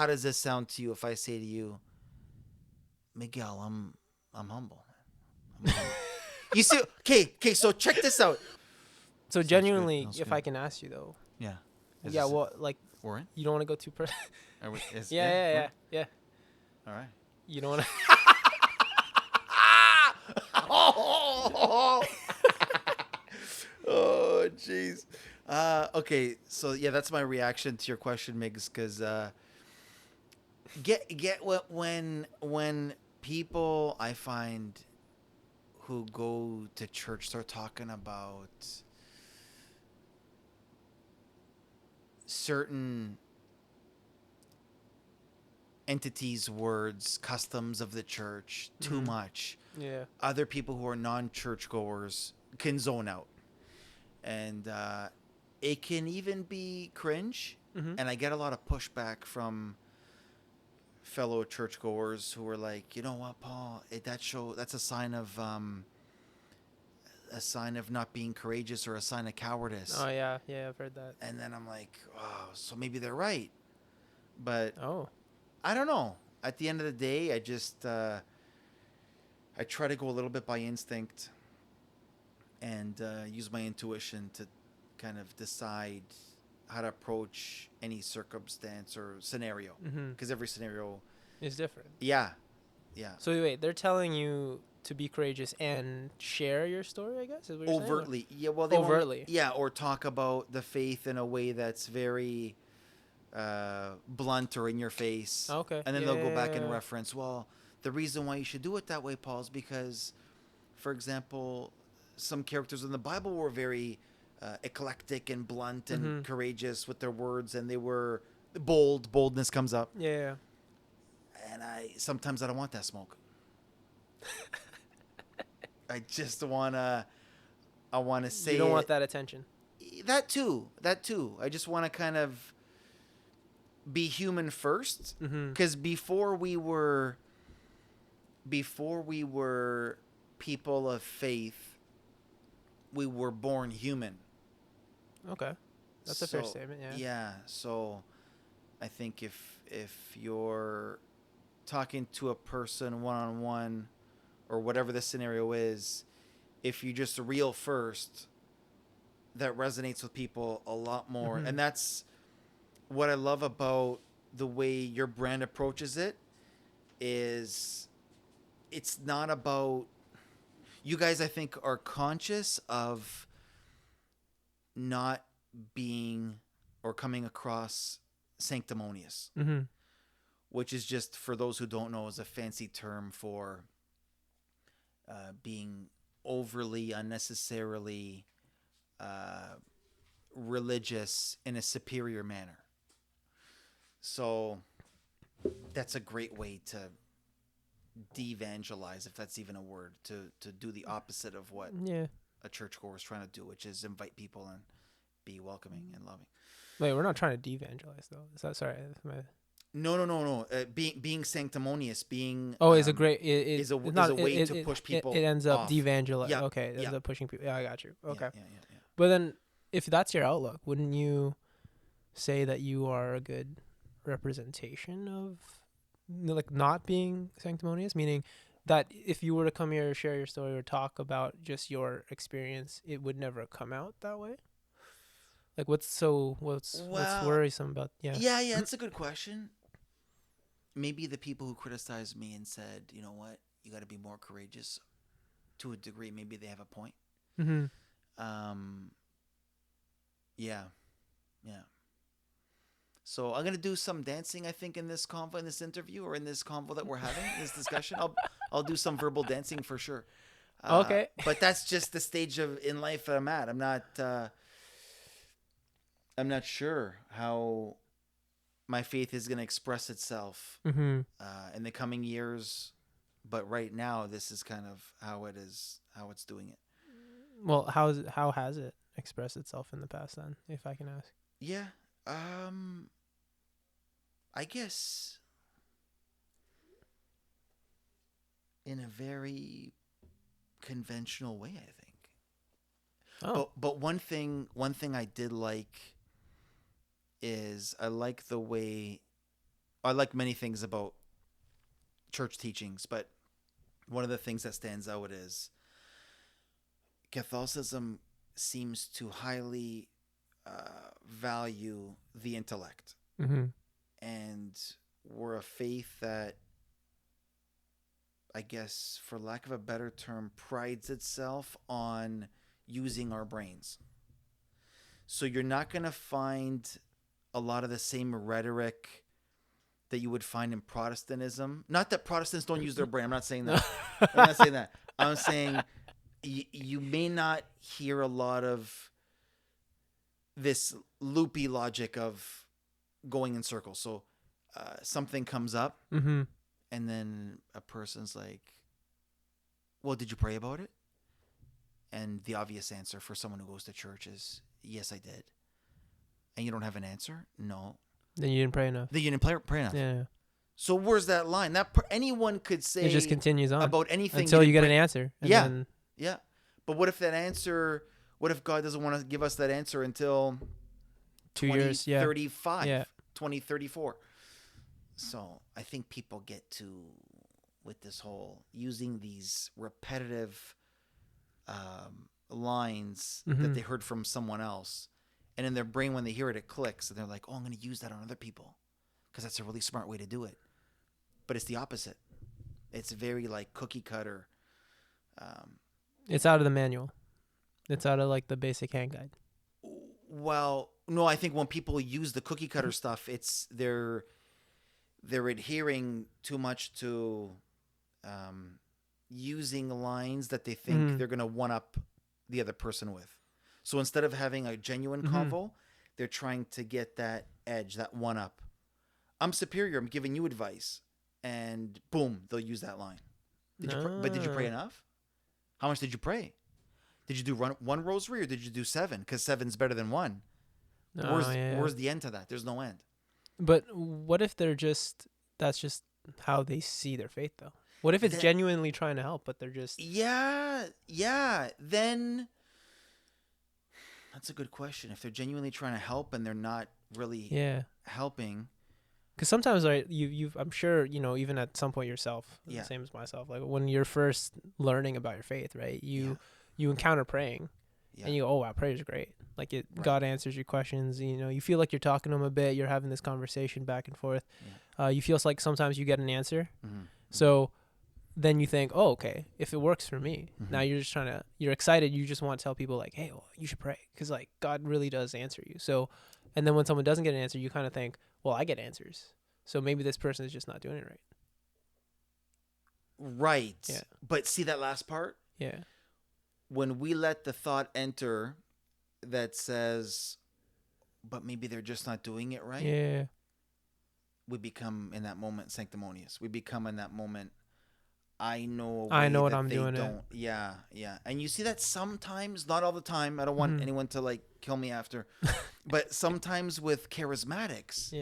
how does this sound to you if I say to you, Miguel, I'm humble. I'm humble. You see, okay. So check this out. So Sounds good. genuinely, Sounds if good. I can ask you though, Yeah. yeah, well, like We're in? you don't want to go too personal. Are we, is, Yeah. All right. You don't want to. Oh, jeez. Okay, so yeah, that's my reaction to your question, Migs, because get what when people I find who go to church start talking about certain entities, words, customs of the church too much. Yeah. Other people who are non-churchgoers can zone out, and it can even be cringe. Mm-hmm. And I get a lot of pushback from fellow churchgoers who are like, you know what, Paul, that's a sign of not being courageous or a sign of cowardice. Oh yeah, I've heard that. And then I'm like, oh, so maybe they're right, but Oh. I don't know. At the end of the day, I try to go a little bit by instinct and use my intuition to kind of decide how to approach any circumstance or scenario, because every scenario is different. Yeah. So wait, they're telling you to be courageous and share your story, I guess, is what you're Overtly. saying? Yeah, well, Overtly. or talk about the faith in a way that's very blunt or in your face. Okay. And then they'll go back and reference, well, the reason why you should do it that way, Paul, is because, for example, some characters in the Bible were very eclectic and blunt and courageous with their words, and they were bold. Boldness comes up. Yeah. And sometimes I don't want that smoke. I just wanna say you don't want that attention. That too. I just want to kind of be human first, because before we were people of faith, we were born human. Okay, that's a fair statement. Yeah. Yeah. So I think if you're talking to a person one-on-one or whatever the scenario is, if you just real first, that resonates with people a lot more. And that's what I love about the way your brand approaches it. Is it's not about, you guys I think are conscious of not being or coming across sanctimonious, which is just, for those who don't know, is a fancy term for being overly, unnecessarily religious in a superior manner. So that's a great way to de-evangelize, if that's even a word, to do the opposite of what a churchgoer is trying to do, which is invite people and be welcoming and loving. Wait, we're not trying to de-evangelize though. Is that sorry? No. Being sanctimonious, being is a great is a way to push people. It ends up off. de-evangelizing. Yeah. Okay, it ends up pushing people. Yeah, I got you. Okay. Yeah. But then, if that's your outlook, wouldn't you say that you are a good representation of, like, not being sanctimonious? Meaning that if you were to come here, share your story, or talk about just your experience, it would never come out that way. Like, what's worrisome about? Yeah, it's a good question. Maybe the people who criticized me and said, you know what, you got to be more courageous, to a degree, maybe they have a point. Yeah. So I'm gonna do some dancing, I think, in this interview, or in this convo that we're having, this discussion. I'll do some verbal dancing for sure. Okay. But that's just the stage in life that I'm at. I'm not sure how my faith is gonna express itself in the coming years, but right now this is kind of how it's doing it. Well, how has it expressed itself in the past then, if I can ask? Yeah. I guess in a very conventional way, I think. Oh. But one thing I did like is I like the way I like many things about church teachings, but one of the things that stands out is Catholicism seems to highly value the intellect. Mm-hmm. And we're a faith that, I guess, for lack of a better term, prides itself on using our brains. So you're not going to find a lot of the same rhetoric that you would find in Protestantism. Not that Protestants don't use their brain. I'm not saying that. I'm not saying that. I'm saying you may not hear a lot of this loopy logic of going in circles. So something comes up, Mm-hmm. and then a person's like, well, did you pray about it? And the obvious answer for someone who goes to church is, yes, I did. And you don't have an answer? No. Then you didn't pray enough. Then you didn't pray enough. Yeah. So where's that line? Anyone could say It just continues on about anything until you get an pray. answer. And Yeah. then, Yeah. But what if God doesn't want to give us that answer until 2 years, 2035, Yeah. 2034? So I think people get with this whole using these repetitive lines that they heard from someone else. And in their brain, when they hear it, it clicks. And they're like, oh, I'm going to use that on other people because that's a really smart way to do it. But it's the opposite. It's very like cookie cutter. It's out of the manual. It's out of like the basic hand guide. Well, no, I think when people use the cookie cutter stuff, it's they're adhering too much to using lines that they think they're going to one up the other person with. So instead of having a genuine convo, they're trying to get that edge, that one up. I'm superior. I'm giving you advice. And boom, they'll use that line. But did you pray enough? How much did you pray? Did you do one rosary or did you do 7? Because 7's better than 1. Where's the end to that? There's no end. But what if that's just how they see their faith, though? What if it's genuinely trying to help, but they're just... Yeah. Then that's a good question. If they're genuinely trying to help and they're not really helping... Because sometimes, right, I'm sure, even at some point yourself, the same as myself, like when you're first learning about your faith, right, you encounter praying, and you go, oh, wow, prayer is great. Like, God answers your questions, you feel like you're talking to him a bit, you're having this conversation back and forth. Yeah. You feel like sometimes you get an answer. Mm-hmm. So then you think, oh, okay, if it works for me, now you're just you're excited, you just want to tell people, like, hey, well, you should pray, because, like, God really does answer you. So, and then when someone doesn't get an answer, you kind of think, well, I get answers. So maybe this person is just not doing it right. Right. Yeah. But see that last part? Yeah. When we let the thought enter that says, but maybe they're just not doing it right. Yeah. We become in that moment sanctimonious. We become in that moment, I know what I'm doing. Yeah. And you see that sometimes, not all the time. I don't want anyone to like kill me after. But sometimes with charismatics,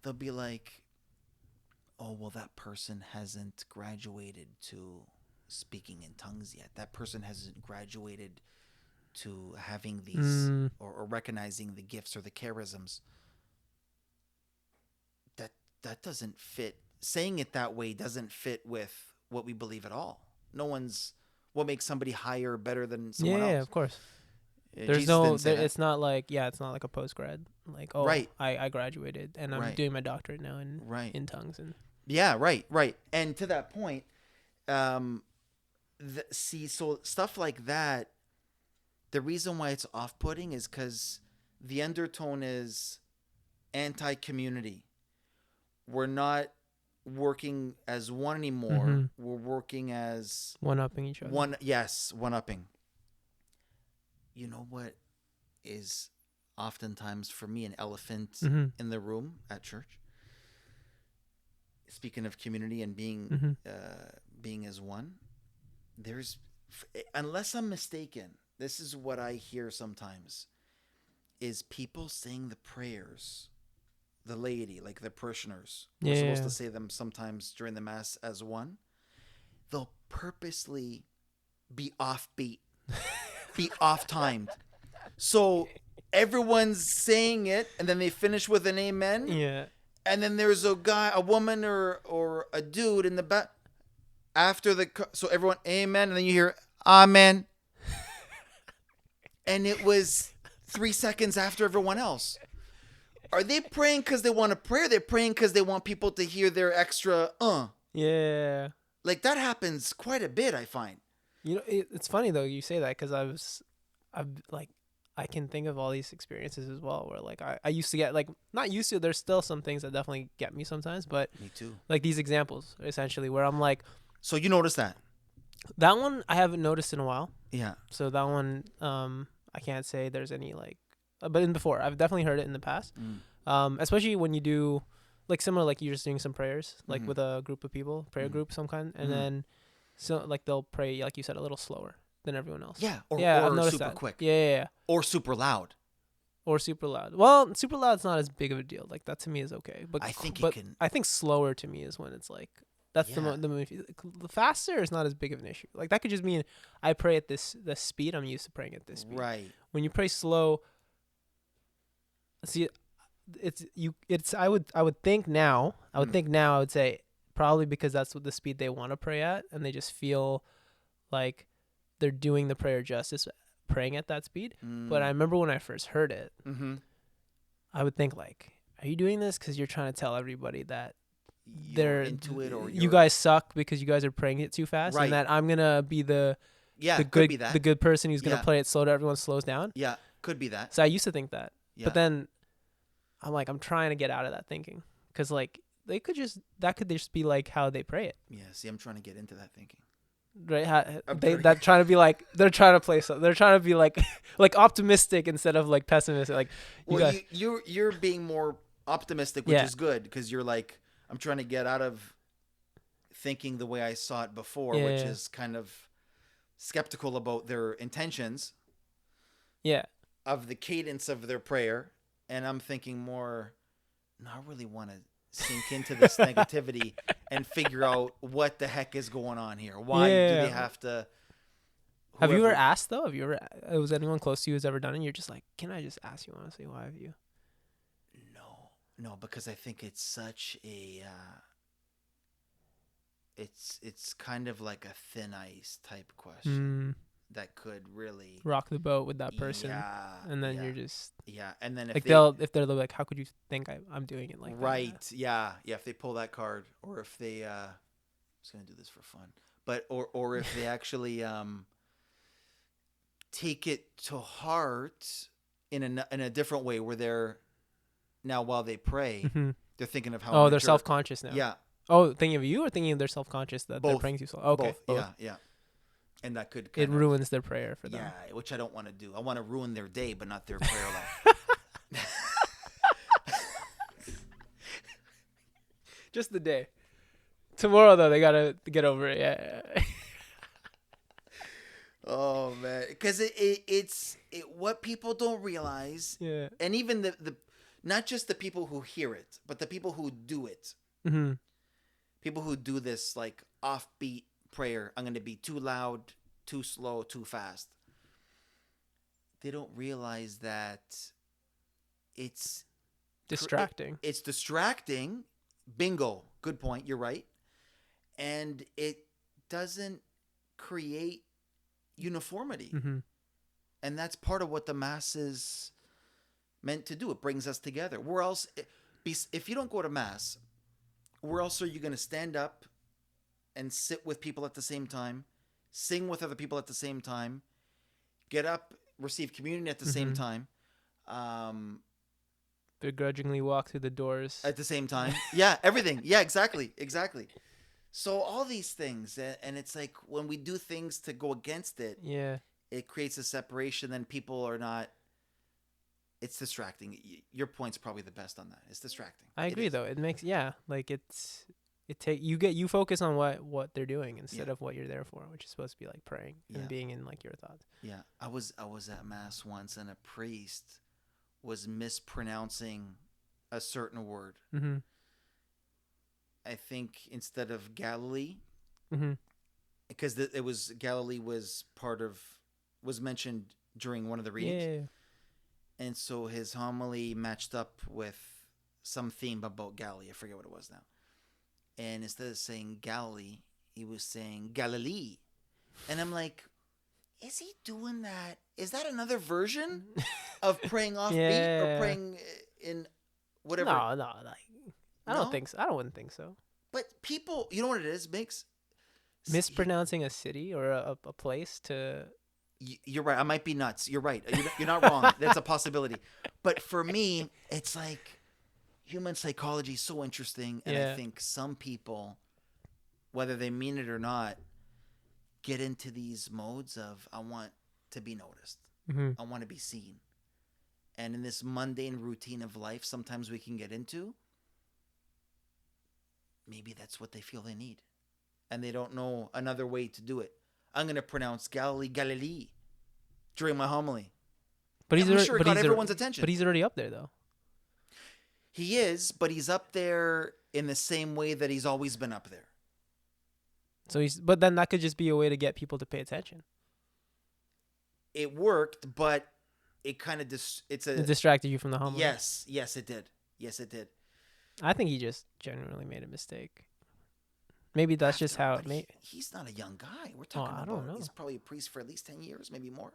they'll be like, oh, well, that person hasn't graduated to speaking in tongues yet. That person hasn't graduated to having these or recognizing the gifts or the charisms. That doesn't fit. Saying it that way doesn't fit with what we believe at all. What makes somebody higher or better than someone else. Yeah, of course. There's it's not like a post grad. Like, oh, right. I graduated and I'm doing my doctorate now in tongues and. Yeah, right. And to that point, so stuff like that, the reason why it's off-putting is because the undertone is anti-community. We're not working as one anymore. We're working as one-upping each other. One-upping. You know what is oftentimes for me an elephant in the room at church? Speaking of community and being as one, unless I'm mistaken, this is what I hear sometimes, is people saying the prayers, the laity, like the parishioners, we're supposed to say them sometimes during the Mass as one. They'll purposely be offbeat, be off-timed. So everyone's saying it, and then they finish with an amen. Yeah. and then there's a woman, or a dude in the back after so everyone amen, and then you hear amen, and it was 3 seconds after everyone else. Are they praying because they want to pray? Or are they praying because they want people to hear their extra Yeah. Like that happens quite a bit, I find. You know, it's funny though you say that, because I've like, I can think of all these experiences as well where like I used to get, like, not used to, there's still some things that definitely get me sometimes, but Me too. like these examples essentially where I'm like, So you notice that? that one I haven't noticed in a while. Yeah. So that one, I can't say there's any like, but in before I've definitely heard it in the past. Especially when you do like similar, like you're just doing some prayers, like with a group of people, prayer group some kind, and then so like they'll pray, like you said, a little slower than everyone else. Yeah. I've Or noticed super that. quick. Yeah. Or super loud. Or super loud. Well, super loud's not as big of a deal. Like that to me is okay. But I think but it can. I think slower to me is when it's like, that's the faster is not as big of an issue. Like that could just mean I pray at the speed I'm used to praying at this speed. Right. When you pray slow, see, I would think now I would say probably because that's what the speed they want to pray at, and they just feel like they're doing the prayer justice praying at that speed. But I remember when I first heard it, I would think like, are you doing this because you're trying to tell everybody that they're into it, or you guys suck because you guys are praying it too fast, right, and that I'm gonna be the good person who's gonna play it slow to everyone slows down? Yeah, could be that. So I used to think that, but then I'm like, I'm trying to get out of that thinking, because like that could just be like how they pray it. Yeah, see, I'm trying to get into that thinking. Right, they're trying to be like, they're trying to play so, they're trying to be like like optimistic instead of like pessimistic. Like you're being more optimistic, which is good, because you're like, I'm trying to get out of thinking the way I saw it before, which is kind of skeptical about their intentions. Yeah. Of the cadence of their prayer, and I'm thinking more, no, I really want to sink into this negativity and figure out what the heck is going on here. Why do they have to? Have you ever asked though? Was anyone close to you who's ever done it? And you're just like, can I just ask you honestly, why have you? No, because I think it's such a, it's kind of like a thin ice type question that could really rock the boat with that person. Yeah, and then you're just and then if they're like, how could you think I'm doing it like that? Right? Yeah. If they pull that card, or if they, I'm just gonna do this for fun, but or if they actually take it to heart in a different way, where they're now, while they pray, they're thinking of how they're self-conscious now. Yeah. Oh, thinking of you, or thinking of they're self-conscious that they're praying too slow? Okay. Both. Yeah. And that could ruins their prayer for them. Yeah, which I don't want to do. I want to ruin their day, but not their prayer life. Just the day. Tomorrow, though, they gotta get over it. Yeah. Oh man, because it's what people don't realize. Yeah. And even the not just the people who hear it, but the people who do it. Mm-hmm. People who do this like offbeat prayer. I'm going to be too loud, too slow, too fast. They don't realize that it's distracting. It's distracting. Bingo. Good point. You're right. And it doesn't create uniformity. Mm-hmm. And that's part of what the Mass is meant to do. It brings us together. Where else, if you don't go to Mass, where else are you going to stand up and sit with people at the same time, sing with other people at the same time, get up, receive communion at the same time, begrudgingly walk through the doors at the same time? Yeah, everything. Yeah, exactly. So all these things, and it's like when we do things to go against it, it creates a separation. Then people are not. It's distracting. Your point's probably the best on that. It's distracting. I agree, though. It makes like you focus on what they're doing instead of what you're there for, which is supposed to be like praying and being in like your thoughts. Yeah, I was at Mass once, and a priest was mispronouncing a certain word. Mm-hmm. I think instead of Galilee, because it was Galilee was mentioned during one of the readings. Yeah. And so his homily matched up with some theme about Galilee. I forget what it was now. And instead of saying Galilee, he was saying Galilee. And I'm like, is he doing that? Is that another version of praying off beat or praying in whatever? No, like I don't think so. I wouldn't think so. But people, you know what it is, Mix? Mispronouncing a city or a place to. You're right. I might be nuts. You're right. You're not wrong. That's a possibility. But for me, it's like human psychology is so interesting. And I think some people, whether they mean it or not, get into these modes of, I want to be noticed. Mm-hmm. I want to be seen. And in this mundane routine of life, sometimes we can get into, maybe that's what they feel they need. And they don't know another way to do it. I'm going to pronounce Galilee during my homily. But I'm sure it got everyone's attention. But he's already up there, though. He is, but he's up there in the same way that he's always been up there. So but then that could just be a way to get people to pay attention. It worked, but it kind of it distracted you from the homily. Yes, it did. I think he just genuinely made a mistake. Maybe that's just how it made. He's not a young guy. We're talking about. I don't know. He's probably a priest for at least 10 years, maybe more.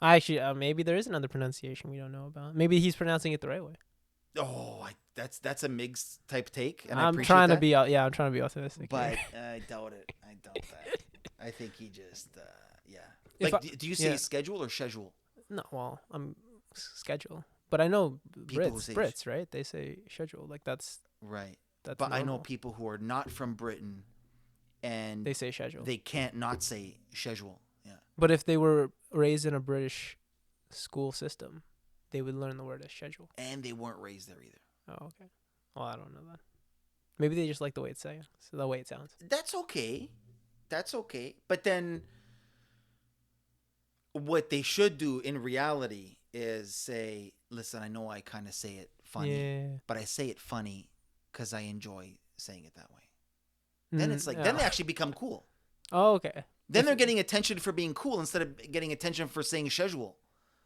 Actually, maybe there is another pronunciation we don't know about. Maybe he's pronouncing it the right way. Oh, that's a Migs type take, and I'm trying to be optimistic. But I doubt it. I doubt that. I think he just Like, do you say schedule or schedule? No, well, I'm schedule, but I know Brits, right? They say schedule, like that's right. That's but normal. I know people who are not from Britain, and they say schedule. They can't not say schedule. Yeah. But if they were raised in a British school system, they would learn the word as schedule. And they weren't raised there either. Oh, okay. Well, I don't know that. Maybe they just like the way it's saying, so the way it sounds. That's okay. But then, what they should do in reality is say, "Listen, I know I kind of say it funny, but I say it funny because I enjoy saying it that way." Then it's like, then they actually become cool. Oh, okay. Then they're getting attention for being cool instead of getting attention for saying schedule.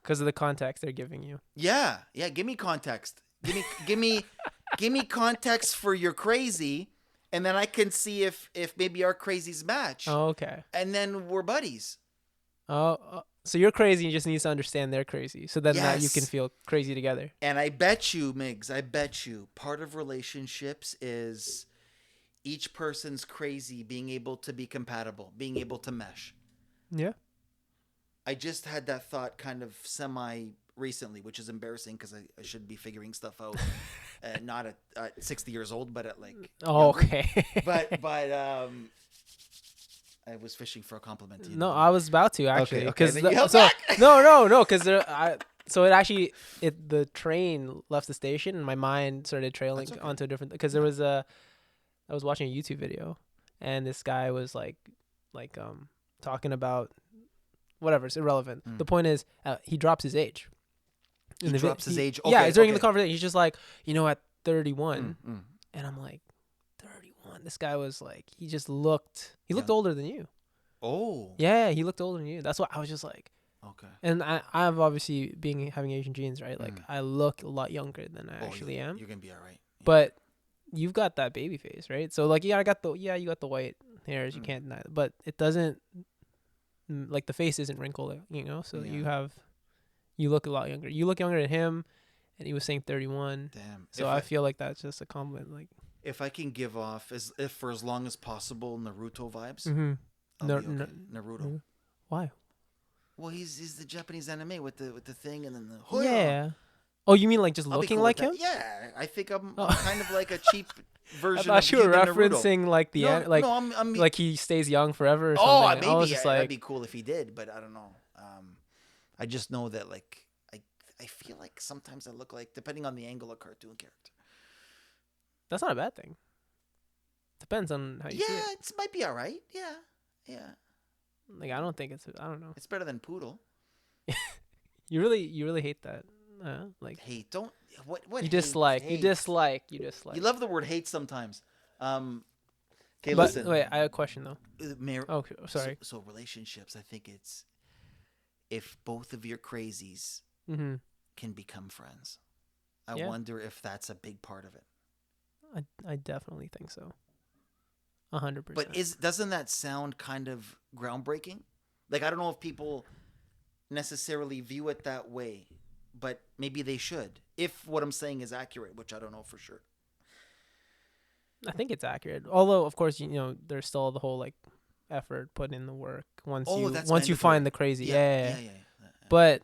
Because of the context they're giving you. Yeah. Give me context. Give me context for your crazy, and then I can see if maybe our crazies match. Oh, okay. And then we're buddies. Oh, so you're crazy. You just need to understand they're crazy, so then that you can feel crazy together. And I bet you, Migs, part of relationships is each person's crazy being able to be compatible, being able to mesh. Yeah. I just had that thought kind of recently, which is embarrassing because I should be figuring stuff out, not at 60 years old, but at like. Oh, okay. but I was fishing for a compliment. To you. No, I was about to actually. Okay. No, because so it actually the train left the station and my mind started trailing onto a different because I was watching a YouTube video and this guy was like talking about whatever, it's irrelevant. The point is he drops his age. He drops his age. Okay, yeah, during the conversation he's just like, at 31, and I'm like. This guy was like, he looked older than you. Oh. Yeah, he looked older than you. That's what I was just like. Okay. And I've obviously having Asian genes, right? Like I look a lot younger than I actually am. You're gonna be all right. Yeah. But you've got that baby face, right? So like, you got the white hairs. You can't deny it, but it doesn't like the face isn't wrinkled, So you look a lot younger. You look younger than him, and he was saying 31. Damn. So I feel like that's just a compliment, like. If I can give off for as long as possible Naruto vibes, I'll be okay. Naruto. Why? Well, he's the Japanese anime with the thing and then the yeah. Oh, you mean like just looking cool like him? Yeah, I think I'm kind of like a cheap version. I thought you were referencing Naruto. like I'm like he stays young forever. Or something. Maybe I was just like, that'd be cool if he did, but I don't know. I just know that like I feel like sometimes I look like, depending on the angle, a cartoon character. That's not a bad thing. Depends on how you see it. Yeah, it might be all right. Yeah. Like I don't think I don't know. It's better than poodle. You really hate that. Like hate. Don't what you dislike. Hate. You dislike. You love the word hate sometimes. Okay, but, listen. Wait, I have a question though. Sorry. So relationships, I think it's if both of your crazies Mm-hmm. can become friends. I Yeah. wonder if that's a big part of it. I definitely think so. 100%. But doesn't that sound kind of groundbreaking? Like, I don't know if people necessarily view it that way, but maybe they should. If what I'm saying is accurate, which I don't know for sure. I think it's accurate. Although, of course, there's still the whole like effort put in the work once Oh, you that's once you mandatory. find the crazy. Yeah. But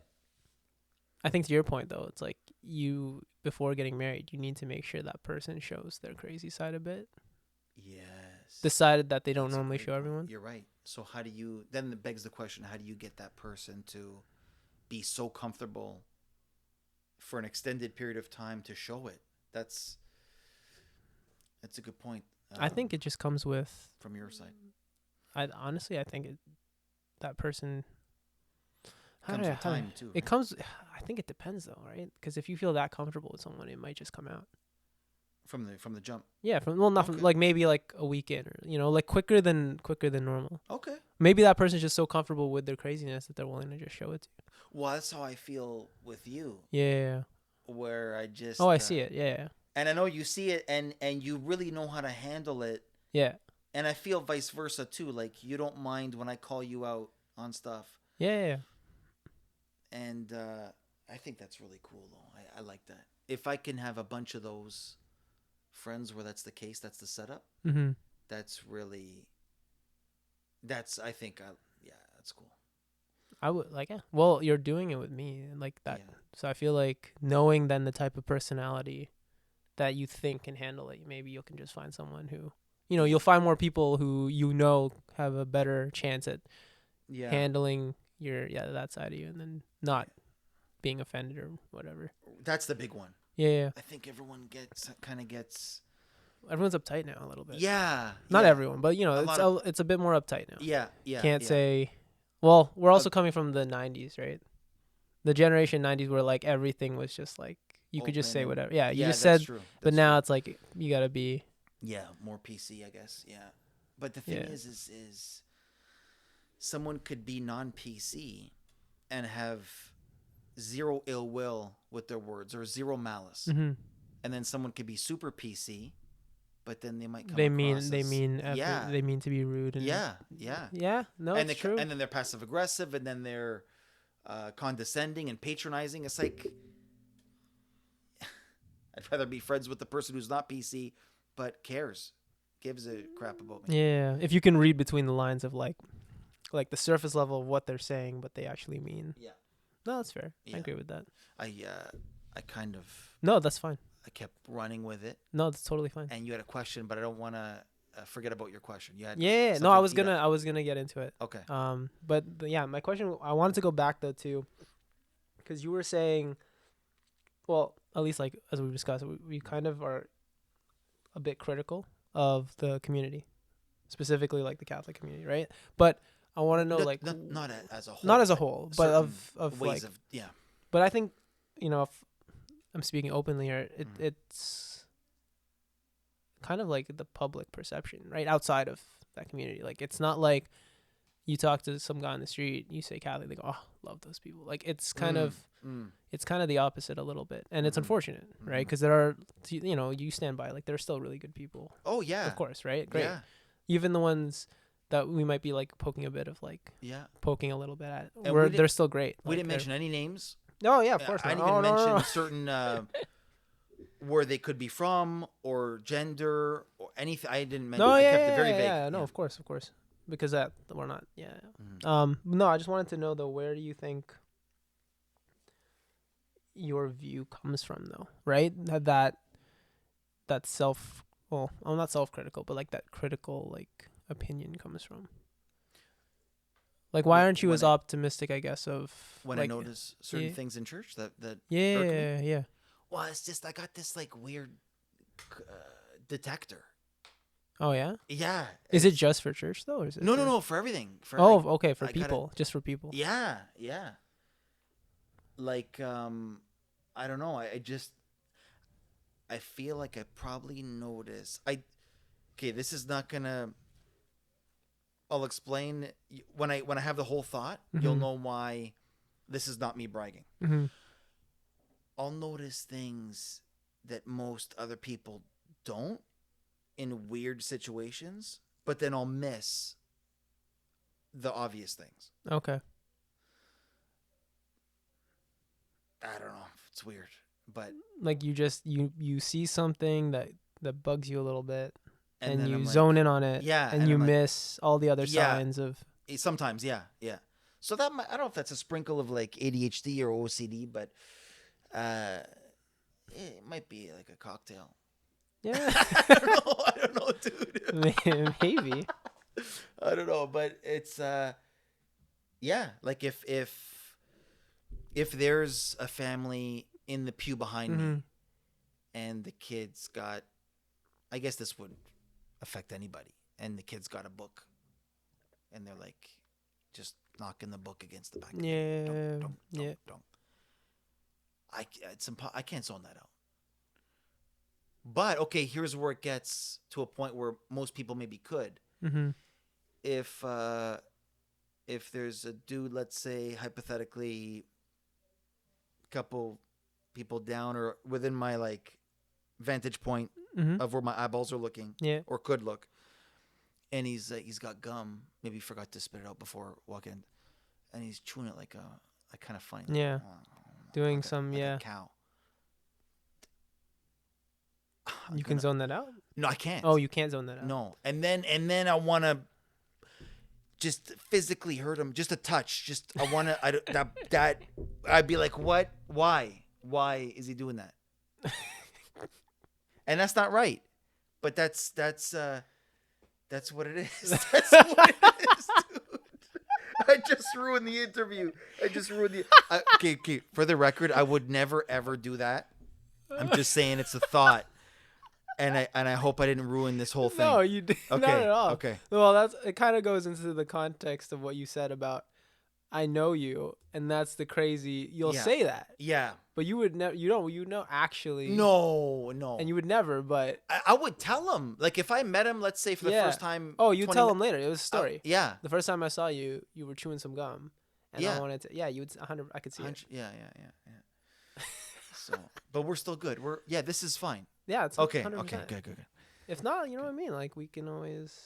I think to your point though, it's like you before getting married, you need to make sure that person shows their crazy side a bit. Yes. Decided that they don't That's a normally great show point. everyone. You're right. So how do you then it begs the question, how do you get that person to be so comfortable for an extended period of time to show it? That's a good point. I think it just comes with from your side. I think that person Comes with time too. It comes. I think it depends though, right? Because if you feel that comfortable with someone, it might just come out from the jump. Yeah, not from Okay. like maybe like a weekend or like quicker than normal. Okay. Maybe that person's just so comfortable with their craziness that they're willing to just show it to you. Well, that's how I feel with you. Yeah. Where I just I see it. Yeah. And I know you see it, and you really know how to handle it. Yeah. And I feel vice versa too. Like you don't mind when I call you out on stuff. Yeah. And I think that's really cool, though. I like that. If I can have a bunch of those friends where that's the case, that's the setup. Mm-hmm. That's really. I think. Yeah, that's cool. I would like. Yeah. Well, you're doing it with me like that, so I feel like knowing then the type of personality that you think can handle it, maybe you can just find someone who, you'll find more people who have a better chance at handling that side of you, and then not being offended or whatever. That's the big one. Yeah. I think everyone gets. Everyone's uptight now a little bit. Yeah. Not everyone, but it's a bit more uptight now. Yeah. Can't say. Well, we're also coming from the 90s, right? The generation 90s where like everything was just like you could just say whatever. Yeah, you just said. True. But now it's like you gotta be. Yeah, more PC, I guess. Yeah, but the thing is someone could be non-PC and have zero ill will with their words or zero malice, mm-hmm. and then someone could be super PC, but then they might come. They mean to be rude. And No, and it's true. And then they're passive aggressive, and then they're condescending and patronizing. It's like I'd rather be friends with the person who's not PC but gives a crap about me. Yeah, if you can read between the lines of like the surface level of what they're saying, what they actually mean. Yeah. No, that's fair. Yeah. I agree with that. I kind of. No, that's fine. I kept running with it. No, that's totally fine. And you had a question, but I don't want to forget about your question. You had no, I was gonna get into it. Okay. My question, I wanted to go back though too, because you were saying, well, at least like as we discussed, we kind of are a bit critical of the community, specifically like the Catholic community, right? But I want to know not as a whole. Not as a whole, but of ways like, of yeah. But I think if I'm speaking openly here, it's kind of like the public perception, right? Outside of that community. Like, it's not like you talk to some guy on the street, you say Catholic, they go, oh, love those people. Like, it's kind of the opposite a little bit. And it's unfortunate, right? Because there are, you stand by, like, there are still really good people. Oh, yeah. Of course, right? Great. Yeah. Even the ones that we might be, like, poking a bit of, like, poking a little bit at. They're still great. We didn't mention any names. No, yeah, of course not. I didn't even mention certain where they could be from or gender or anything. I didn't mention. I kept it very vague. Yeah, no, of course, because we're not. Yeah. No, I just wanted to know though, where do you think your view comes from, though? Right, that self. Well, I'm not self-critical, but like that critical like opinion comes from. Like, why aren't you as optimistic, I guess, of when I notice certain things in church that yeah. Well, it's just I got this like weird detector. Oh yeah. Yeah. Is it just for church though, or is it? No, for everything. Okay, for people, just for people. Yeah. Like I don't know. I feel like I probably notice. This is not gonna. I'll explain when I have the whole thought. You'll know why this is not me bragging. I'll notice things that most other people don't in weird situations, but then I'll miss the obvious things. Okay. I don't know. It's weird, but Like you see something that bugs you a little bit, and then you I'm zone like, in on it, yeah, and you I'm like, miss all the other yeah. signs of. Sometimes, yeah. So that might, I don't know if that's a sprinkle of like ADHD or OCD, but uh, it might be like a cocktail. Yeah. I don't know, dude. Maybe. I don't know, but it's yeah, like if there's a family in the pew behind Mm-hmm. me and the kids got, I guess this would affect anybody, and the kids got a book and they're like just knocking the book against the back of the head. Yeah. Don't. I can't zone that out. But okay, here's where it gets to a point where most people maybe could. Mm-hmm. If there's a dude, let's say hypothetically, couple people down or within my like vantage point Mm-hmm. of where my eyeballs are looking, Yeah. or could look, and he's got gum. Maybe he forgot to spit it out before walking, and he's chewing it like kind of funny. Like, Yeah. Doing like some, like yeah. a cow. You can zone that out? No, I can't. Oh, you can't zone that out. No, and then I want to just physically hurt him, just a touch. Just I want to. That I'd be like, what? Why is he doing that? And that's not right. But that's what it is. That's what it is, dude. I just ruined the interview. Okay. For the record, I would never ever do that. I'm just saying it's a thought. And I hope I didn't ruin this whole thing. No, you did not at all. Okay. Well, it kind of goes into the context of what you said about I know you, and that's the crazy. You'll say that. Yeah. But you would never. You know actually. No. And you would never. But I would tell him, like, if I met him, let's say for the first time. Oh, you tell him later. It was a story. Yeah. The first time I saw you, you were chewing some gum, and I wanted to. Yeah, you would 100. I could see it. Yeah. So, but we're still good. This is fine. Yeah, it's okay. 100%. Okay, good. If not, you know what I mean. Like we can always.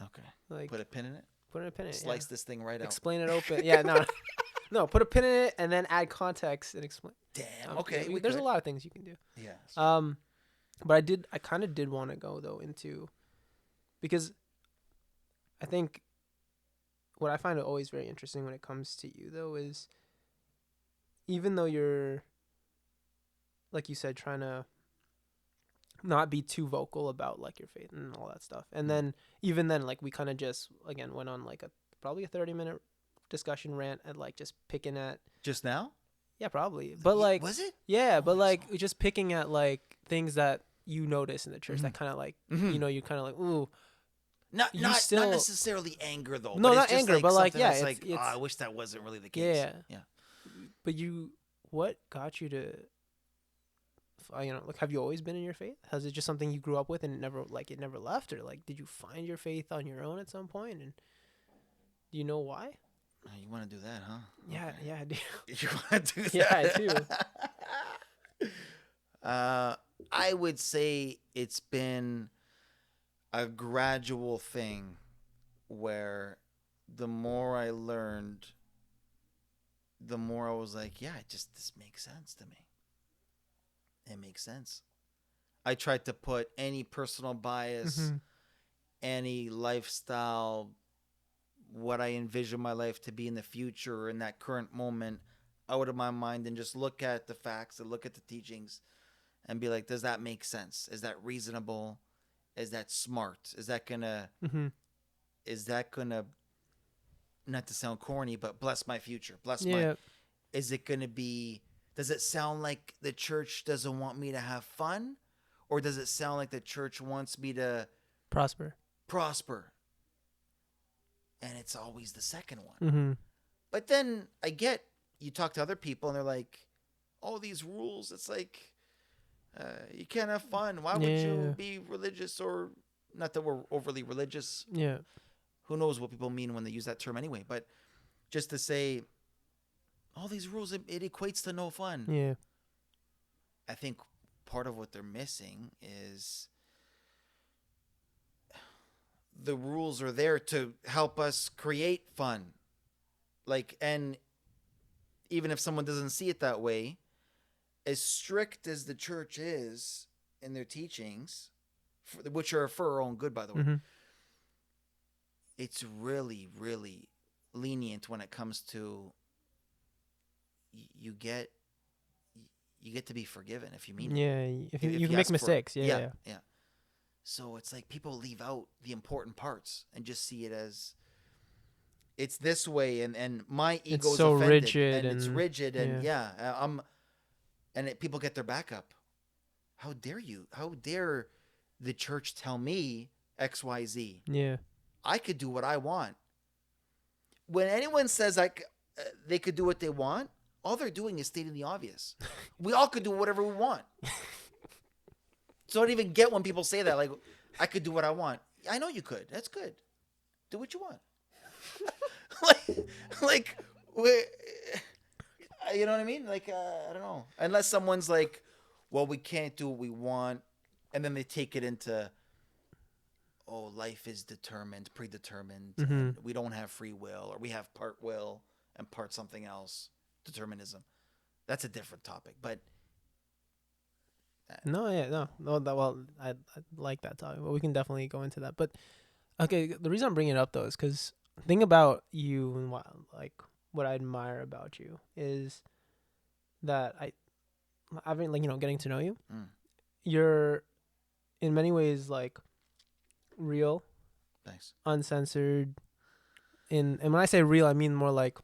Okay. Like put a pin in it. Slice this thing right out. Explain it open. Yeah, no. Put a pin in it and then add context and explain. Damn. Okay. There's a lot of things you can do. Yeah. But I kind of did want to go though into, because I think what I find always very interesting when it comes to you though is, even though you're, like you said, trying to not be too vocal about like your faith and all that stuff, and then even then, like we kind of just again went on like probably a 30-minute discussion rant at like just picking at just now. Yeah, probably. But like, was it? Yeah, but like just picking at like things that you notice in the church that kind of like you kind of like ooh. Not necessarily anger though. No, but not it's just anger, like but like it's like oh, I wish that wasn't really the case. Yeah. But what got you to, like, have you always been in your faith? Has it just something you grew up with and it never left, or like did you find your faith on your own at some point? And do you know why? You want to do that, huh? Yeah, Okay. yeah, I do. You want to do that? Yeah, I do. I would say it's been a gradual thing where the more I learned, the more I was like, yeah, this makes sense to me. It makes sense. I tried to put any personal bias, any lifestyle, what I envision my life to be in the future or in that current moment out of my mind and just look at the facts and look at the teachings and be like, does that make sense? Is that reasonable? Is that smart? Is that gonna not to sound corny, but bless my future, is it gonna be, does it sound like the church doesn't want me to have fun, or does it sound like the church wants me to prosper? And it's always the second one. But then you talk to other people and they're like, all these rules, it's like, you can't have fun. Why would you be religious? Or not that we're overly religious. Yeah. Who knows what people mean when they use that term anyway. But just to say, all these rules, it equates to no fun. Yeah. I think part of what they're missing is the rules are there to help us create fun. Like, and even if someone doesn't see it that way, as strict as the church is in their teachings, which are for our own good, by the way, it's really, really lenient when it comes to you get to be forgiven if you mean it. Yeah, if you you can make ask for it. mistakes. Yeah. So it's like people leave out the important parts and just see it as it's this way, and my ego's It's so offended, rigid and it's rigid, and yeah. people get their back up. How dare you? How dare the church tell me XYZ? Yeah. I could do what I want. When anyone says they could do what they want, all they're doing is stating the obvious. We all could do whatever we want. So I don't even get when people say that. Like, I could do what I want. I know you could. That's good. Do what you want. like, you know what I mean? Like, I don't know. Unless someone's like, well, we can't do what we want. And then they take it into, oh, life is predetermined. And we don't have free will, or we have part will and part something else. Determinism. That's a different topic. But no. Well, I like that topic, but we can definitely go into that. But okay, the reason I'm bringing it up though is because the thing about you and what I admire about you is that I've been getting to know you. You're in many ways like real, thanks, uncensored. And when I say real, I mean more like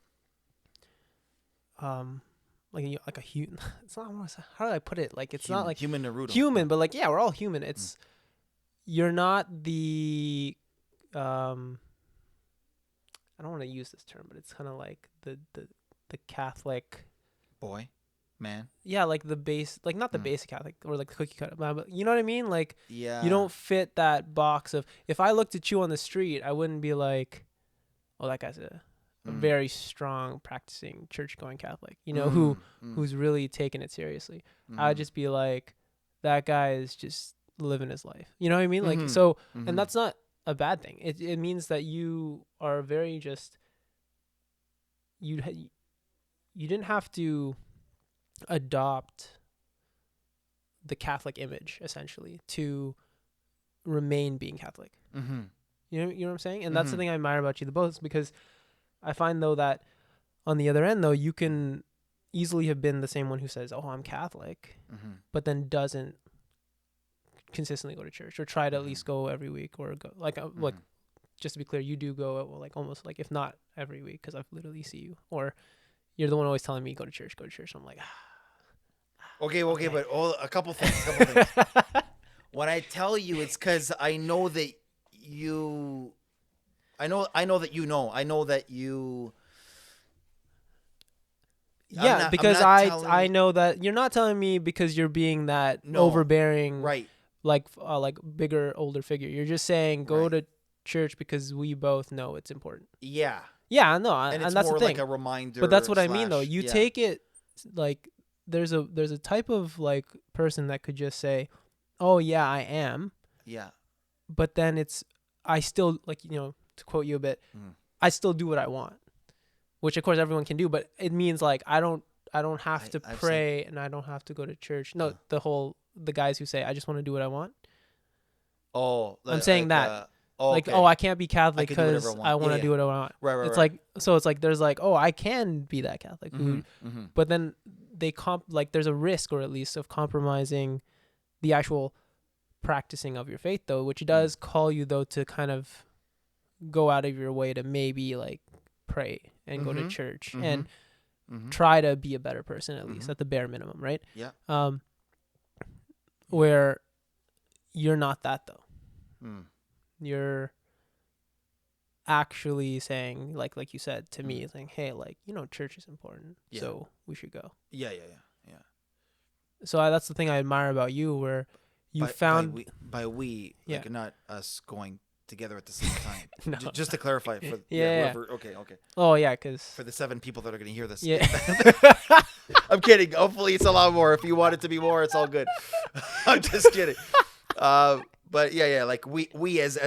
like a human. It's not. How do I put it? Like it's human, not like human Naruto. Human, but like we're all human. It's you're not the I don't want to use this term, but it's kind of like the Catholic boy, man. Yeah, like the base, like not the basic Catholic or like the cookie cutter, but you know what I mean? Like, yeah, you don't fit that box of. If I looked at you on the street, I wouldn't be like, oh, that guy's a very strong practicing church going Catholic, who's really taking it seriously. I'd just be like, that guy is just living his life. You know what I mean? Like, so, and that's not a bad thing. It means that you are very just, you didn't have to adopt the Catholic image essentially to remain being Catholic. You know what I'm saying? And that's the thing I admire about you the most, because I find though that on the other end though, you can easily have been the same one who says, oh, I'm Catholic, but then doesn't consistently go to church or try to at least go every week or go like just to be clear, you do go like almost like if not every week, because I've literally see you, or you're the one always telling me go to church. I'm like, okay, but a couple things. When I tell you, it's because I know that you. I know that you know. I know that you. Yeah, because I know that you're not telling me because you're being that overbearing, right? Like bigger, older figure. You're just saying go to church because we both know it's important. Yeah. Yeah, no, and it's that's more the thing. like a reminder. But that's what I mean, though. You take it like there's a type of like person that could just say, "Oh yeah, I am." Yeah. But then I still like to quote you a bit, I still do what I want, which of course everyone can do. But it means like I don't have to pray and I don't have to go to church. No, the guys who say I just want to do what I want. Oh, I'm saying that. I can't be Catholic because I want to do what I want. Right. It's like, so it's like, there's like, oh, I can be that Catholic. But then there's a risk, or at least of compromising the actual practicing of your faith though, which does call you though to kind of go out of your way to maybe like pray and go to church and try to be a better person, at least at the bare minimum. Right. Yeah. Where you're not that though. You're actually saying like you said to me, saying, hey, like, church is important, so we should go. Yeah. So that's the thing I admire about you, where you found by we, like not us going together at the same time. No. Just to clarify for Yeah. whoever. Okay. Oh yeah, because For the 7 people that are going to hear this. yeah. I'm kidding. Hopefully it's a lot more. If you want it to be more, it's all good. I'm just kidding. But yeah, like we as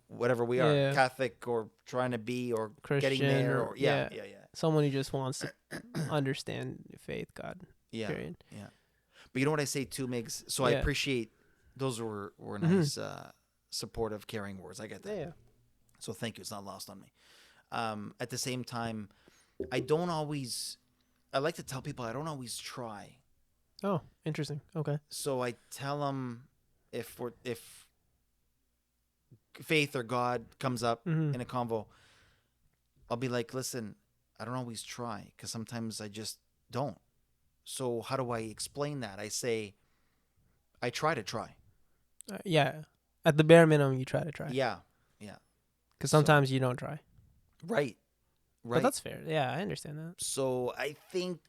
whatever we are, Yeah. Catholic or trying to be or Christian getting there or yeah. someone who just wants to understand faith, God. Yeah. Period. Yeah. But you know what I say too, Migs? So I Yeah. appreciate those were nice, supportive, caring words. I get that. Yeah. So thank you. It's not lost on me. At the same time, I like to tell people I don't always try. Oh, interesting. Okay. So I tell them if faith or God comes up in a convo, I'll be like, listen, I don't always try because sometimes I just don't. So how do I explain that? I say, I try to try. Yeah. At the bare minimum, you try to try. Yeah. Because sometimes you don't try. Right. But that's fair. Yeah, I understand that. So I think,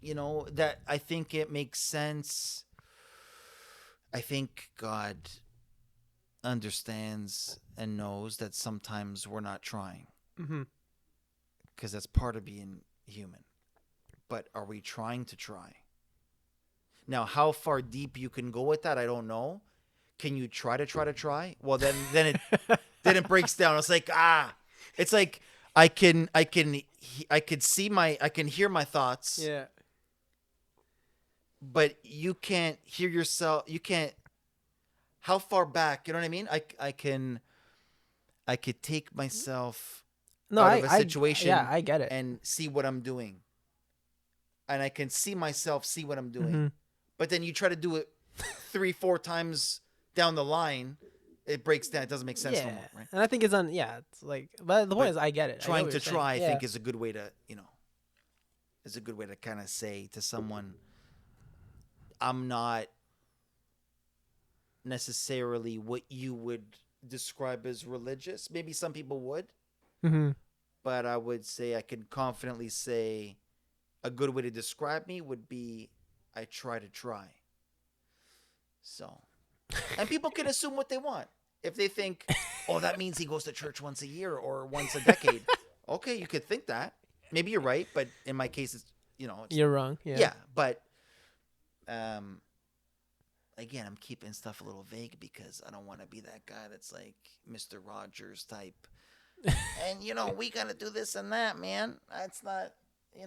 that I think it makes sense. I think God understands and knows that sometimes we're not trying. Mm-hmm. Because that's part of being human. But are we trying to try? Now, how far deep you can go with that, I don't know. Can you try to try? Well, then it breaks down. It's like, it's like I can hear my thoughts. Yeah. But you can't hear yourself. You can't. How far back? You know what I mean? I could take myself out of a situation. I get it. And see what I'm doing. And I can see myself see what I'm doing. Mm-hmm. But then you try to do it 3-4 times down the line, it breaks down. It doesn't make sense no more, right? And I think it's like, but the point is, I get it. Trying to try, I think, is a good way to, kind of say to someone, I'm not necessarily what you would describe as religious. Maybe some people would. Mm-hmm. But I would say I can confidently say a good way to describe me would be I try to try. So, and people can assume what they want. If they think, oh, that means he goes to church once a year or once a decade. Okay, you could think that. Maybe you're right, but in my case, it's you're wrong. Yeah. Yeah, but again, I'm keeping stuff a little vague because I don't want to be that guy that's like Mr. Rogers type. And we gotta do this and that, man. That's not, I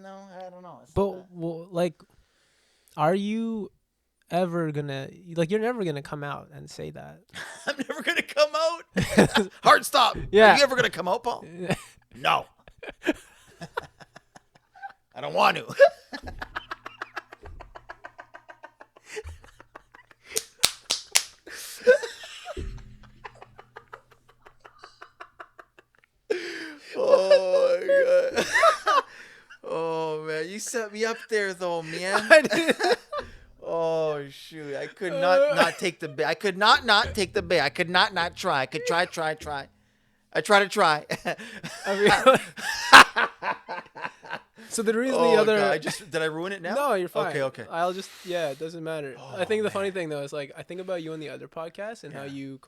don't know. But are you ever gonna you're never gonna come out and say that? I'm never gonna come out. Hard stop. Yeah. Are you ever gonna come out, Paul? No. I don't want to. Oh my god. Oh man, you set me up there though, man. I did. Oh shoot, I could not take the bait. I could not take the bait. I could not try. I could try. I try to try. So the reason the other God, did I ruin it now? No, you're fine. Okay. I'll just it doesn't matter. I think the funny thing though is I think about you on the other podcast and how you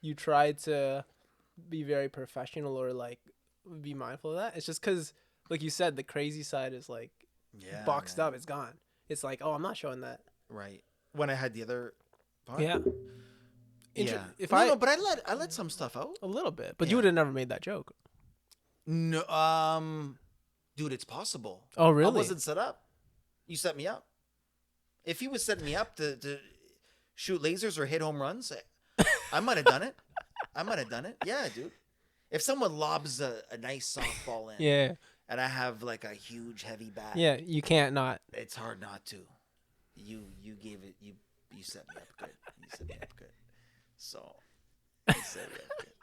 you try to be very professional or be mindful of that. It's just because like you said, the crazy side is boxed up. It's gone. It's oh, I'm not showing that. Right. When I had the other part? Yeah. But I let some stuff out. A little bit. But you would have never made that joke. No, dude, it's possible. Oh, really? I wasn't set up. You set me up. If he was setting me up to shoot lasers or hit home runs, I might have done it. Yeah, dude. If someone lobs a nice softball in. Yeah. And I have a huge heavy bat. Yeah, you can't not. It's hard not to. You gave it. You set me up good. So you set me up good.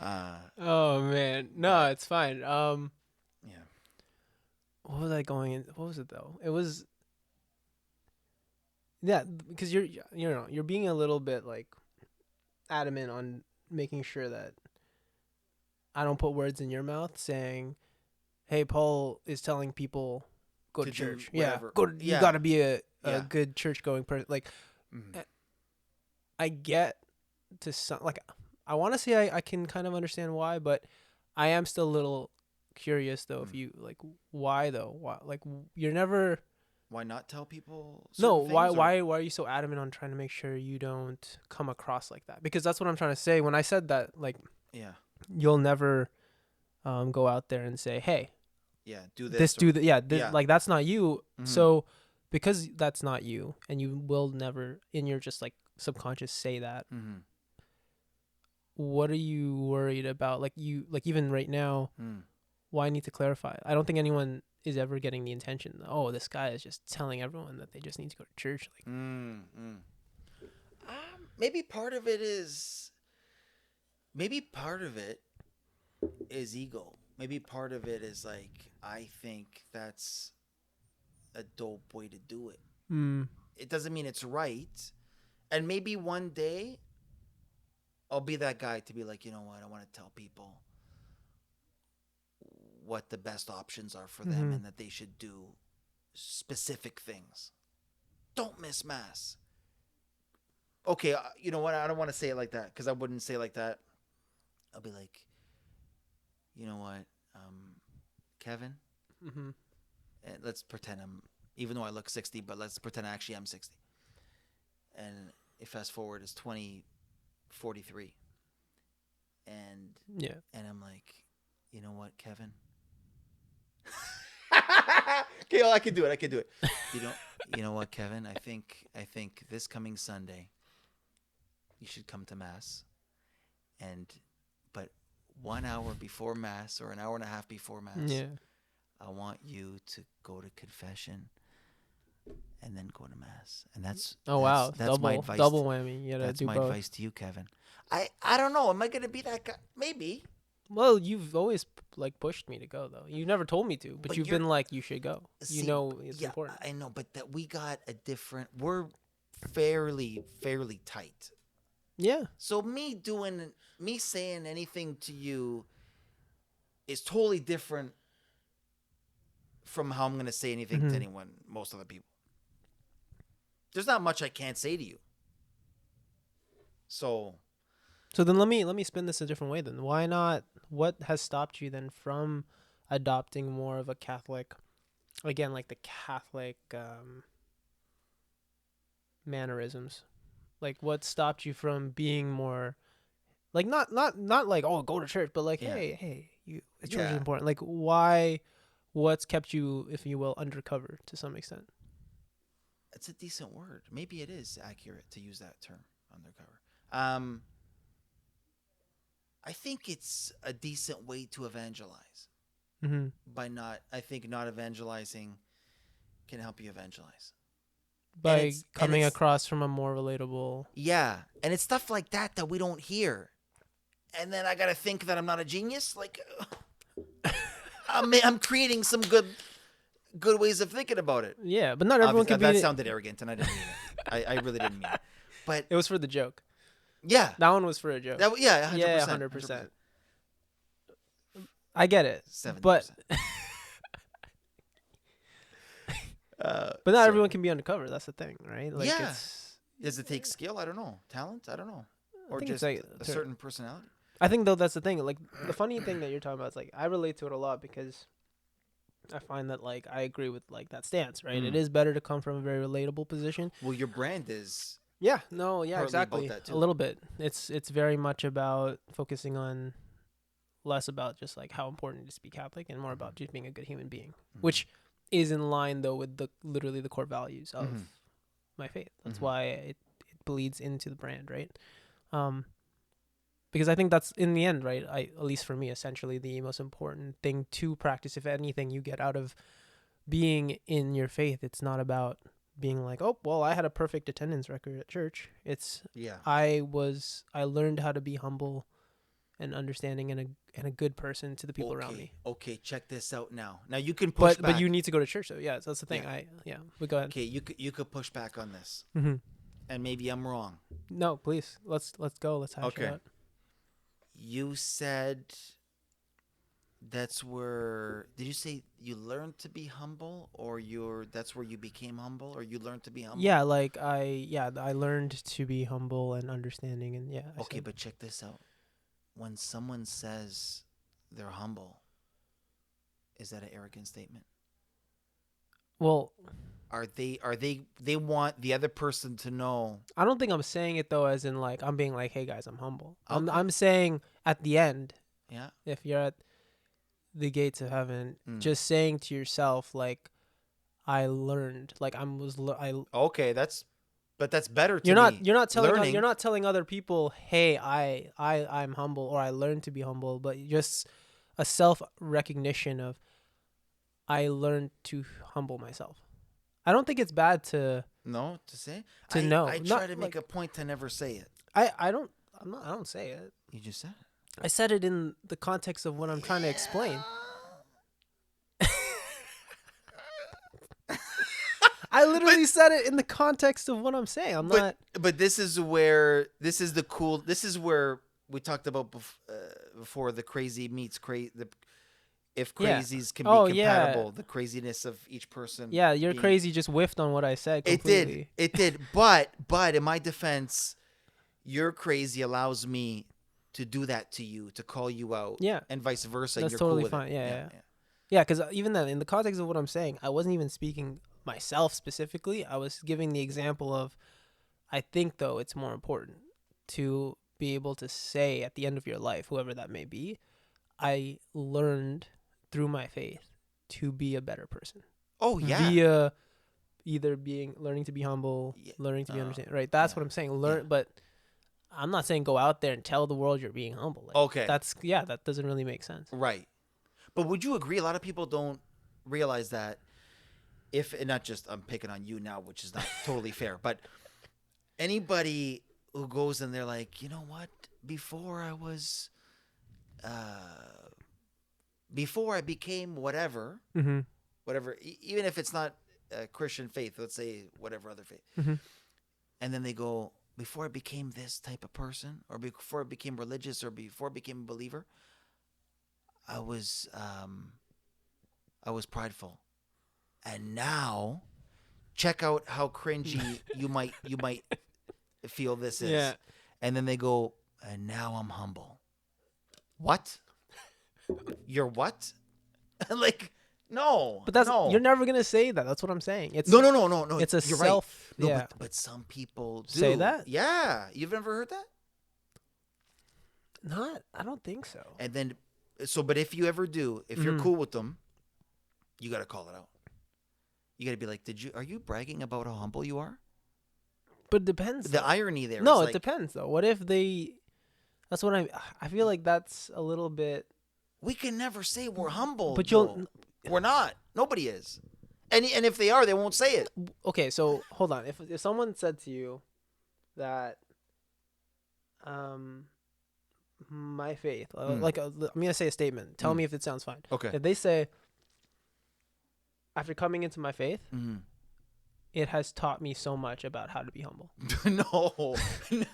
Yeah. Oh man, no, it's fine. Yeah. What was I going in? What was it though? It was. Yeah, because you're being a little bit adamant on making sure that I don't put words in your mouth saying, hey, Paul is telling people go to church. Yeah, you got to be a good church going person. I get to some, like, I want to say I can kind of understand why, but I am still a little curious though. If you like, why though? Why, like, you're never. Why not tell people No, certain things? why are you so adamant on trying to make sure you don't come across like that? Because that's what I'm trying to say. When I said that, like, Yeah. you'll never go out there and say, hey, Yeah, do this, this. Or, do that. Yeah, yeah. like, that's not you. Mhm. So because that's not you, and you will never in your just like subconscious say that, Mm-hmm. what are you worried about? Like, you, like, even right now, why need to clarify? I don't think anyone is ever getting the intention, oh, this guy is just telling everyone that they just need to go to church. Like, maybe part of it is ego. Maybe part of it is like, I think that's a dope way to do it. It doesn't mean it's right. And maybe one day I'll be that guy to be like, you know what, I want to tell people what the best options are for them and that they should do specific things. Don't miss mass. Okay, you know what? I don't want to say it like that, because I wouldn't say it like that. I'll be like, you know what, Kevin? And let's pretend I'm, even though I look 60, but let's pretend actually I'm 60. And if fast forward is 2043. And I'm like, you know what, Kevin? Okay, well, I can do it. You know what, Kevin? I think this coming Sunday, you should come to mass, but 1 hour before mass or an hour and a half before mass, I want you to go to confession and then go to mass. And that's wow, that's my advice. Double whammy. You gotta that's do my both. Advice to you, Kevin. I don't know. Am I gonna be that guy? Maybe. Well, you've always like pushed me to go though. You never told me to, but you've been like, you should go. See, you know it's important. I know, but that we got a different. We're fairly tight. Yeah. So me saying anything to you is totally different from how I'm going to say anything to anyone, most other people. There's not much I can't say to you. So then let me spin this a different way then. Why not? What has stopped you then from adopting more of a Catholic, again, like the Catholic mannerisms? Like, what stopped you from being more like, not like, oh, go to church, but like, hey, church is important. Like, why? What's kept you, if you will, undercover to some extent? It's a decent word. Maybe it is accurate to use that term, undercover. I think it's a decent way to evangelize. I think not evangelizing can help you evangelize. By coming across from a more relatable... Yeah, and it's stuff like that we don't hear. And then I got to think that I'm not a genius? Like, I'm creating some good ways of thinking about it. Yeah, but not everyone can be... That sounded arrogant, and I didn't mean it. I really didn't mean it. But it was for the joke. Yeah. That one was for a joke. 100%. Yeah, 100%. I get it. 70%. But not everyone can be undercover. That's the thing, right? Like, yeah. Does it take skill? I don't know. Talent? I don't know. Or just like a certain personality? I think, though, that's the thing. Like, the funny thing that you're talking about is, like, I relate to it a lot because I find that, like, I agree with, like, that stance, right? It is better to come from a very relatable position. Well, your brand is... Yeah, no, yeah, exactly. A little bit. It's very much about focusing on less about just like how important it is to be Catholic and more about just being a good human being, which is in line though with literally the core values of my faith. That's why it bleeds into the brand, right? Because I think that's in the end, right? At least for me, essentially the most important thing to practice. If anything you get out of being in your faith, it's not about being like, oh, well, I had a perfect attendance record at church. It's I learned how to be humble and understanding and a good person to the people around me. Okay, check this out now. Now you can push back. But you need to go to church though. Yeah, so that's the thing. But go ahead. Okay, you could push back on this. And maybe I'm wrong. No, please. Let's go. Let's hash it out. You said that's where, did you say you learned to be humble, or that's where you became humble, or you learned to be humble? Yeah, like I learned to be humble and understanding, and yeah. Okay, but check this out. When someone says they're humble, is that an arrogant statement? Well, They want the other person to know. I don't think I'm saying it though, as in like I'm being like, hey guys, I'm humble. Okay. I'm saying at the end, Yeah. if you're at the gates of heaven, Mm. just saying to yourself like, I learned, like I. Okay, that's better to You're not me. you're not telling other people, hey, I'm humble, or I learned to be humble, but just a self recognition of, I learned to humble myself. I don't think it's bad to No, to say. know. I Not try to make like, a point to never say it. I don't I don't say it. You just said I said it in the context of what I'm trying to explain. I literally said it in the context of what I'm saying. I'm not. But this is where this is the cool. This is where we talked about before the crazy meets crazy. If Yeah. crazies can be Oh, yeah. compatible, the craziness of each person. Yeah, your being- crazy just whiffed on what I said completely. It did. But in my defense, your crazy allows me to do that to you, to call you out. Yeah. And vice versa. That's You're totally cool with fine. it. Yeah. Yeah, because even then, in the context of what I'm saying, I wasn't even speaking myself specifically. I was giving the example of, I think, though, it's more important to be able to say at the end of your life, whoever that may be, I learned through my faith to be a better person. Oh, yeah. Via either learning to be humble, Yeah. learning to be understanding. Right? That's yeah. what I'm saying. Learn, but I'm not saying go out there and tell the world you're being humble. Like, Okay. that doesn't really make sense. Right. But would you agree? A lot of people don't realize that and not just, I'm picking on you now, which is not totally fair, but anybody who goes and they're like, you know what? Before I became whatever, Mm-hmm. even if it's not a Christian faith, let's say whatever other faith. Mm-hmm. And then they go, before I became this type of person, or before I became religious, or before I became a believer, I was prideful, and now, check out how cringy you might feel this is. Yeah. And then they go, and now I'm humble. What? You're what? Like, no. But no. you're never gonna say that. That's what I'm saying. It's No. It's a you're self. right. No, Yeah. but some people do. Say that? Yeah. You've never heard that? I don't think so. And then, but if you ever do, if you're cool with them, you got to call it out. You got to be like, are you bragging about how humble you are? But it depends. The irony there. No, is it like, depends though. What if that's what I feel like that's a little bit. we can never say we're humble. But we're not. Nobody is. And if they are, they won't say it. Okay, so hold on. If someone said to you that, my faith, like I'm gonna say a statement. Tell me if it sounds fine. Okay. If they say, after coming into my faith, it has taught me so much about how to be humble. No.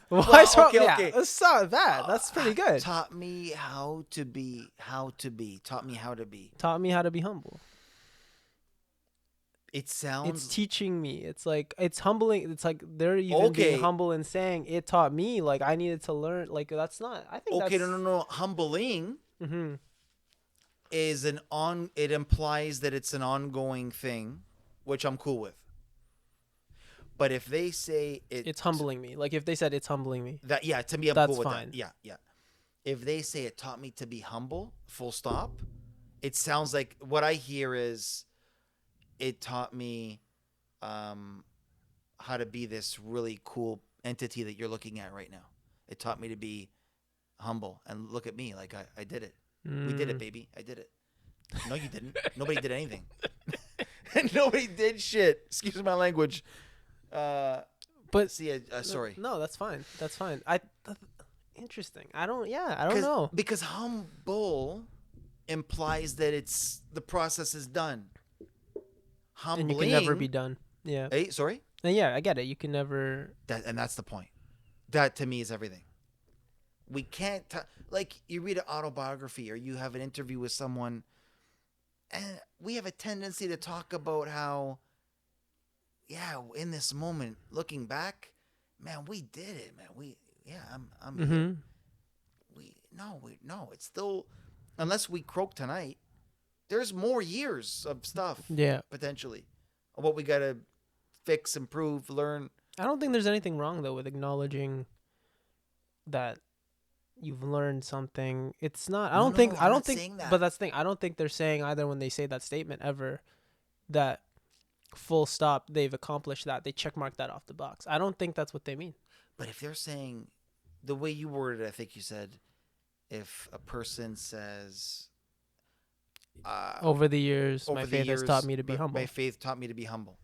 Why? Okay. That's not bad. That's pretty good. Taught me how to be. Taught me how to be. Taught me how to be humble. It sounds. It's teaching me. It's like, it's humbling. It's like they're even being humble and saying it taught me. Like I needed to learn. Like that's not. I think. Okay. That's, No. Humbling. Mm-hmm. Is it implies that it's an ongoing thing, which I'm cool with. But if they say it's humbling me. Like if they said it's humbling me. That to me, I'm that's cool with fine. that. Yeah. If they say it taught me to be humble, full stop, it sounds like what I hear is it taught me how to be this really cool entity that you're looking at right now. It taught me to be humble and look at me like I did it. We did it, baby. I did it. No, you didn't. Nobody did anything. Nobody did shit. Excuse my language. But see, sorry. No, that's fine. That's fine. Interesting. I don't know. Because humble implies that the process is done. Humbling. And you can never be done. Yeah. Hey, sorry? And yeah, I get it. You can never. And that's the point. That to me is everything. We can't like you read an autobiography or you have an interview with someone, and we have a tendency to talk about how, yeah, in this moment, looking back, man, we did it, man. I'm here. Mm-hmm. No, it's still, unless we croak tonight, there's more years of stuff Yeah. potentially, of what we gotta fix, improve, learn. I don't think there's anything wrong though with acknowledging that you've learned something. It's not. I No, don't no, no. think. I I'm don't not think. saying But that. that's the thing. I don't think they're saying either when they say that statement ever that full stop they've accomplished that. They check mark that off the box. I don't think that's what they mean. But if they're saying, the way you worded it, I think you said, if a person says, Over the years, over my the faith has taught years, me to be humble. my faith taught me to be humble.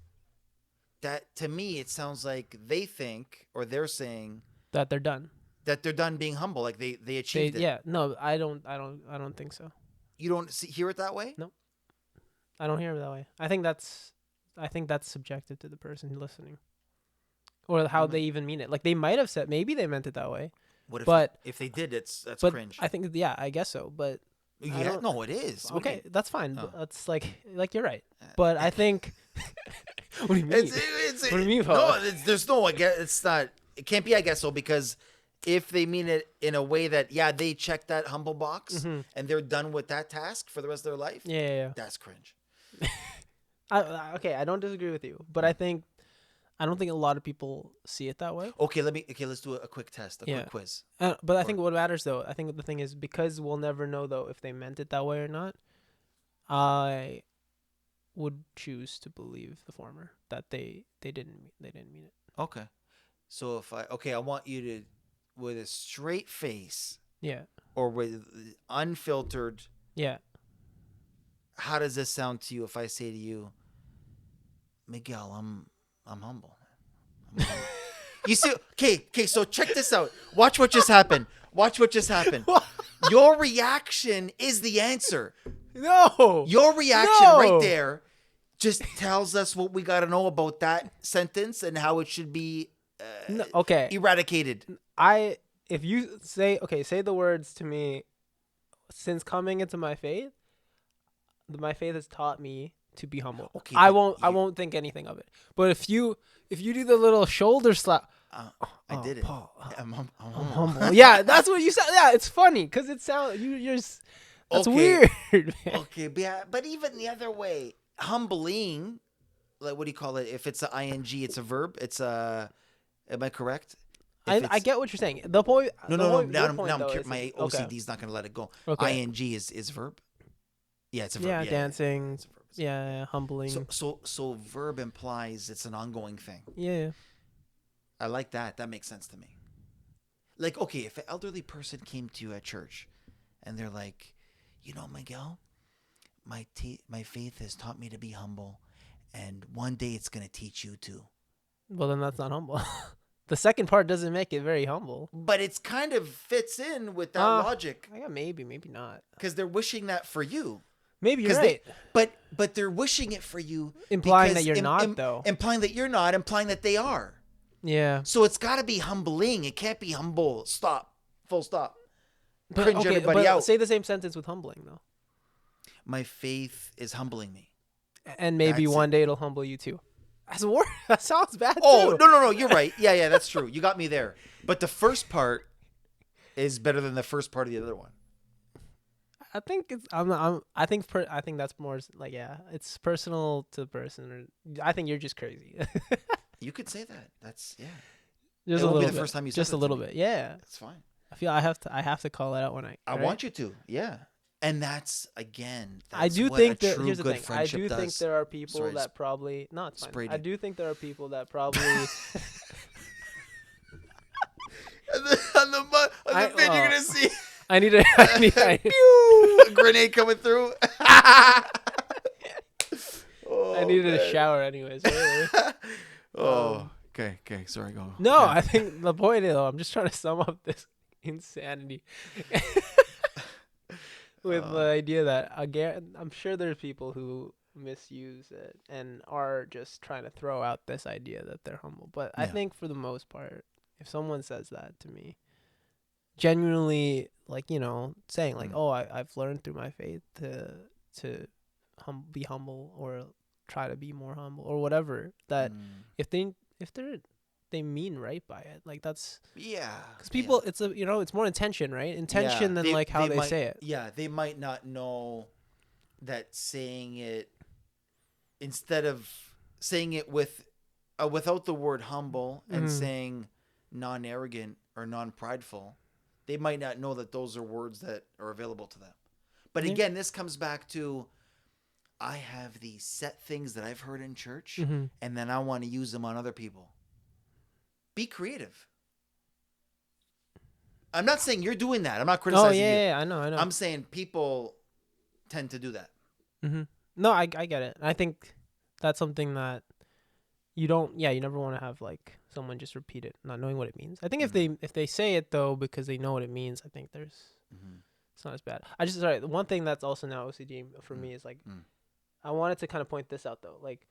That, to me, it sounds like they think, or they're saying, That they're done. that they're done being humble, like they achieved it. Yeah. No, I don't think so. You don't hear it that way? No. I don't hear it that way. I think that's subjective to the person listening, or how they even mean it. Like they might have said, maybe they meant it that way. What if, But if they did, that's but cringe. I think, yeah, I guess so. But Yeah, don't- no, it is. What do you okay, that's fine. Oh. That's like you're right. But I think. What do you mean? What do you mean, No, Paul? there's no. I guess it's not. It can't be. I guess so, because if they mean it in a way that, yeah, they check that humble box Mhm. and they're done with that task for the rest of their life, Yeah. that's cringe. Okay, I don't disagree with you, but I don't think a lot of people see it that way. Okay, let's do a quick test, a Yeah. quick quiz. But I think what matters though, I think the thing is, because we'll never know though if they meant it that way or not. I would choose to believe the former, that they didn't mean it. Okay, so I want you to, with a straight face Yeah. or with unfiltered, Yeah. how does this sound to you if I say to you, Miguel, I'm humble. I'm humble. You see, okay, so check this out. Watch what just happened. Your reaction is the answer. No. Your reaction No. right there just tells us what we got to know about that sentence and how it should be No, okay. eradicated. If you say the words to me, since coming into my faith has taught me to be humble. Okay, I but won't think anything of it. But if you do the little shoulder slap, I did it. Paul, I'm I'm humble. humble. Yeah, that's what you said. Yeah, it's funny because it sounds that's Okay. weird, man. Okay, but even the other way, humbling, like, what do you call it? If it's an ing, it's a verb. It's a. Am I correct? I get what you're saying. The point. No. Your Now point, I'm though, curious. is- My okay. OCD's not gonna let it go. Okay. Ing is verb. Yeah, it's a verb. Yeah, Yeah, dancing. it's a verb. Yeah, humbling. So verb implies it's an ongoing thing. Yeah. I like that. That makes sense to me. Like, okay, if an elderly person came to you at church, and they're like, Miguel, my faith has taught me to be humble, and one day it's gonna teach you to. Well, then that's not humble. The second part doesn't make it very humble. But it's kind of fits in with that logic, I got maybe not. because they're wishing that for you. Maybe you're right. But they're wishing it for you, Implying that because you're not, though. Implying that you're not, implying that they are. Yeah. So it's got to be humbling. It can't be humble. Stop. Full stop. But, Cringe everybody out. say the same sentence with humbling, though. My faith is humbling me. And maybe That's one day it'll humble you, too. That's a word. That sounds bad, Oh, too. no. You're right. Yeah, that's true. You got me there. But the first part is better than the first part of the other one. I think it's. I think that's more like, yeah. It's personal to the person. Or I think you're just crazy. You could say that. That's, yeah. Just It a won't be little the bit. first time you said Just that a to little me. bit. Yeah. That's fine. I feel I have to call it out when I want you to. Yeah. And that's, again, that's I do what think a that true here's the good thing. I friendship do think does. there are people Sorry, that probably it's fine. sprayed I you. do think there are people that probably On the vid, you're gonna see I need to pew, a grenade coming through. I needed a shower anyways. Oh, okay. Sorry, go. No, Yeah. I think the point is, I'm just trying to sum up this insanity with the idea that, again, I'm sure there's people who misuse it and are just trying to throw out this idea that they're humble. But I Yeah. think for the most part, if someone says that to me, genuinely like, you know, saying like, Mm. oh, I've learned through my faith to be humble, or try to be more humble, or whatever, that if they mean right by it, like that's Yeah. because people, it's a, you know, it's more intention, right? Intention than like how they might, say it. Yeah, they might not know that saying it, instead of saying it with without the word humble and Mm-hmm. saying non-arrogant or non-prideful, they might not know that those are words that are available to them. But Yeah. again, this comes back to, I have these set things that I've heard in church, Mm-hmm. and then I want to use them on other people. Be creative. I'm not saying you're doing that. I'm not Oh criticizing you. yeah, I know. I'm saying people tend to do that. Mm-hmm. No, I get it. I think that's something that you don't. Yeah, you never want to have like someone just repeat it, not knowing what it means. I think if they say it though because they know what it means, I think it's not as bad. Sorry. The one thing that's also now OCD for me is like, I wanted to kind of point this out though. Like,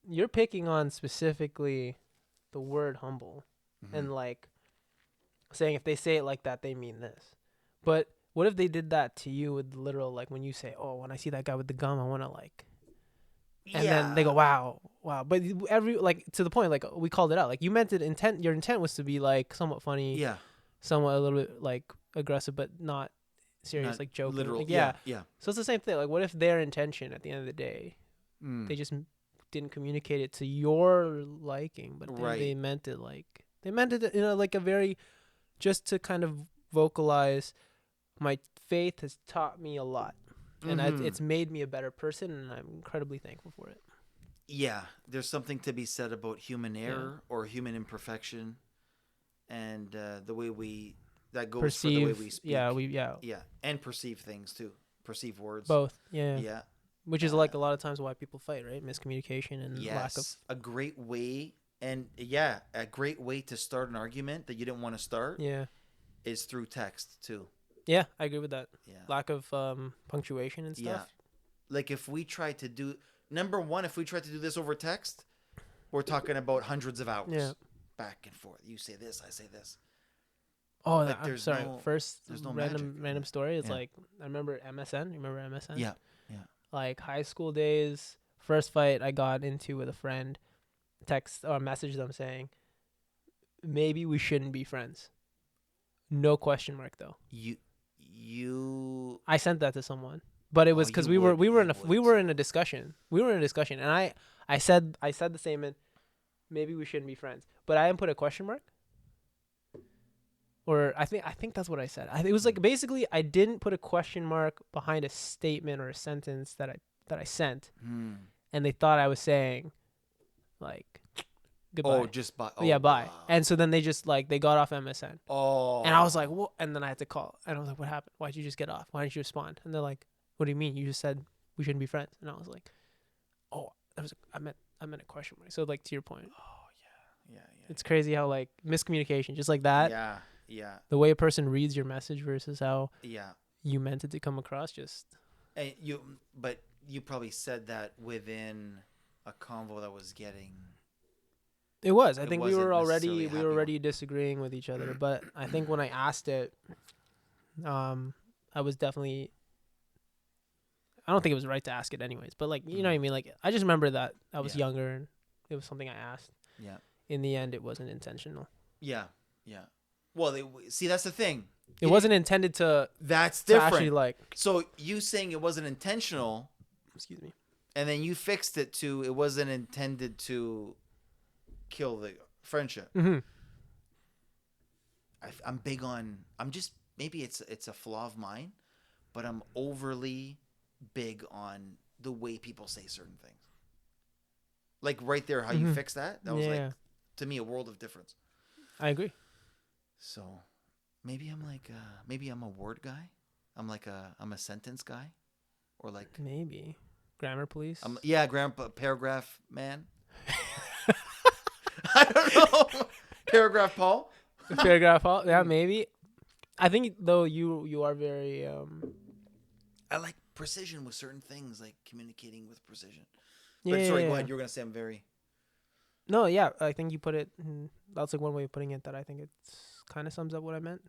you're picking on specifically the word humble, and like saying if they say it like that, they mean this. But what if they did that to you with literal, like when you say, oh, when I see that guy with the gum, I want to like, and then they go, wow. But like to the point, like we called it out. Like you meant it, your intent was to be like somewhat funny, Yeah. somewhat a little bit like aggressive, but not serious, Not like joking. literal. Like, Yeah. So it's the same thing. Like, what if their intention at the end of the day, Mm. they just didn't communicate it to your liking, but Right. they meant it in a, like a very, just to kind of vocalize, my faith has taught me a lot, and it's made me a better person, and I'm incredibly thankful for it. Yeah, there's something to be said about human error or human imperfection, and the way that goes for the way we speak. Yeah, and perceive things too, perceive words. Both. Yeah. Yeah. Which is like a lot of times why people fight, right? Miscommunication and lack of. A great way, and a great way to start an argument that you didn't want to start. Yeah. Is through text too. Yeah, I agree with that. Yeah. Lack of punctuation and stuff. Yeah. Like if we try to do this over text, we're talking about hundreds of hours. Yeah. Back and forth. You say this, I say this. Oh, like, I'm sorry. First, there's no random story. It's like, I remember MSN. You remember MSN? Yeah. Like high school days, first fight I got into with a friend, text or message them saying, maybe we shouldn't be friends. No question mark though. I sent that to someone, but it was because we were in a discussion. And I said the same, and maybe we shouldn't be friends, but I didn't put a question mark. Or I think that's what I said. It was like basically I didn't put a question mark behind a statement or a sentence that I sent, and they thought I was saying, like, goodbye. Oh, just bye. Oh, yeah, bye. Wow. And so then they just like they got off MSN. Oh. And I was like, what? And then I had to call, and I was like, what happened? Why'd you just get off? Why didn't you respond? And they're like, what do you mean? You just said we shouldn't be friends. And I was like, oh, I meant a question mark. So like to your point. Oh yeah. It's crazy how like miscommunication, just like that. Yeah. The way a person reads your message versus how you meant it to come across, just. And you probably said that within a convo that was getting. It was. I think we were already disagreeing with each other, but I think when I asked it, I was definitely. I don't think it was right to ask it anyways, but like you know what I mean. Like I just remember that I was younger and it was something I asked. Yeah. In the end, it wasn't intentional. Yeah. Well, see, that's the thing. It wasn't intended to. That's different. To actually, like. So you saying it wasn't intentional. Excuse me. And then you fixed it to it wasn't intended to kill the friendship. Mm-hmm. I'm big on. Maybe it's a flaw of mine, but I'm overly big on the way people say certain things. Like right there, how you fix that. That was like to me a world of difference. I agree. So maybe I'm a word guy. I'm a sentence guy, or like maybe grammar police. Paragraph man. I don't know. Paragraph Paul. Paragraph Paul. Yeah, maybe. I think though you are very. I like precision with certain things, like communicating with precision. Yeah. But sorry, go ahead. You were gonna say I'm very. No, yeah, I think you put it. That's like one way of putting it that I think it's kind of sums up what I meant.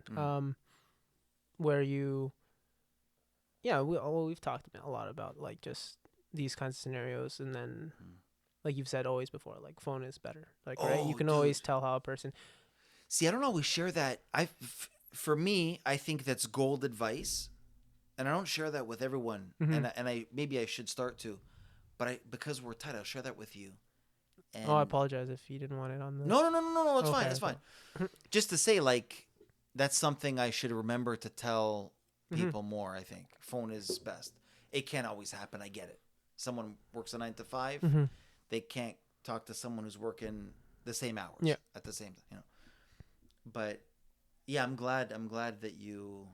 where you, we've talked a lot about like just these kinds of scenarios, and then like you've said always before, like phone is better, like right, you Oh, can dude. always tell how a person. See, I don't always share that. For me, I think that's gold advice, and I don't share that with everyone. Mhm. And I maybe I should start to, but because we're tight, I'll share that with you. Oh, I And apologize if you didn't want it on the. no, it's fine, Okay, it's fine. okay. Just to say, like, that's something I should remember to tell Mhm. people more. I think phone is best. It can't always happen. I get it. Someone works a 9 to 5. Mhm. They can't talk to someone who's working the same hours Yeah. at the same time. But yeah, I'm glad that you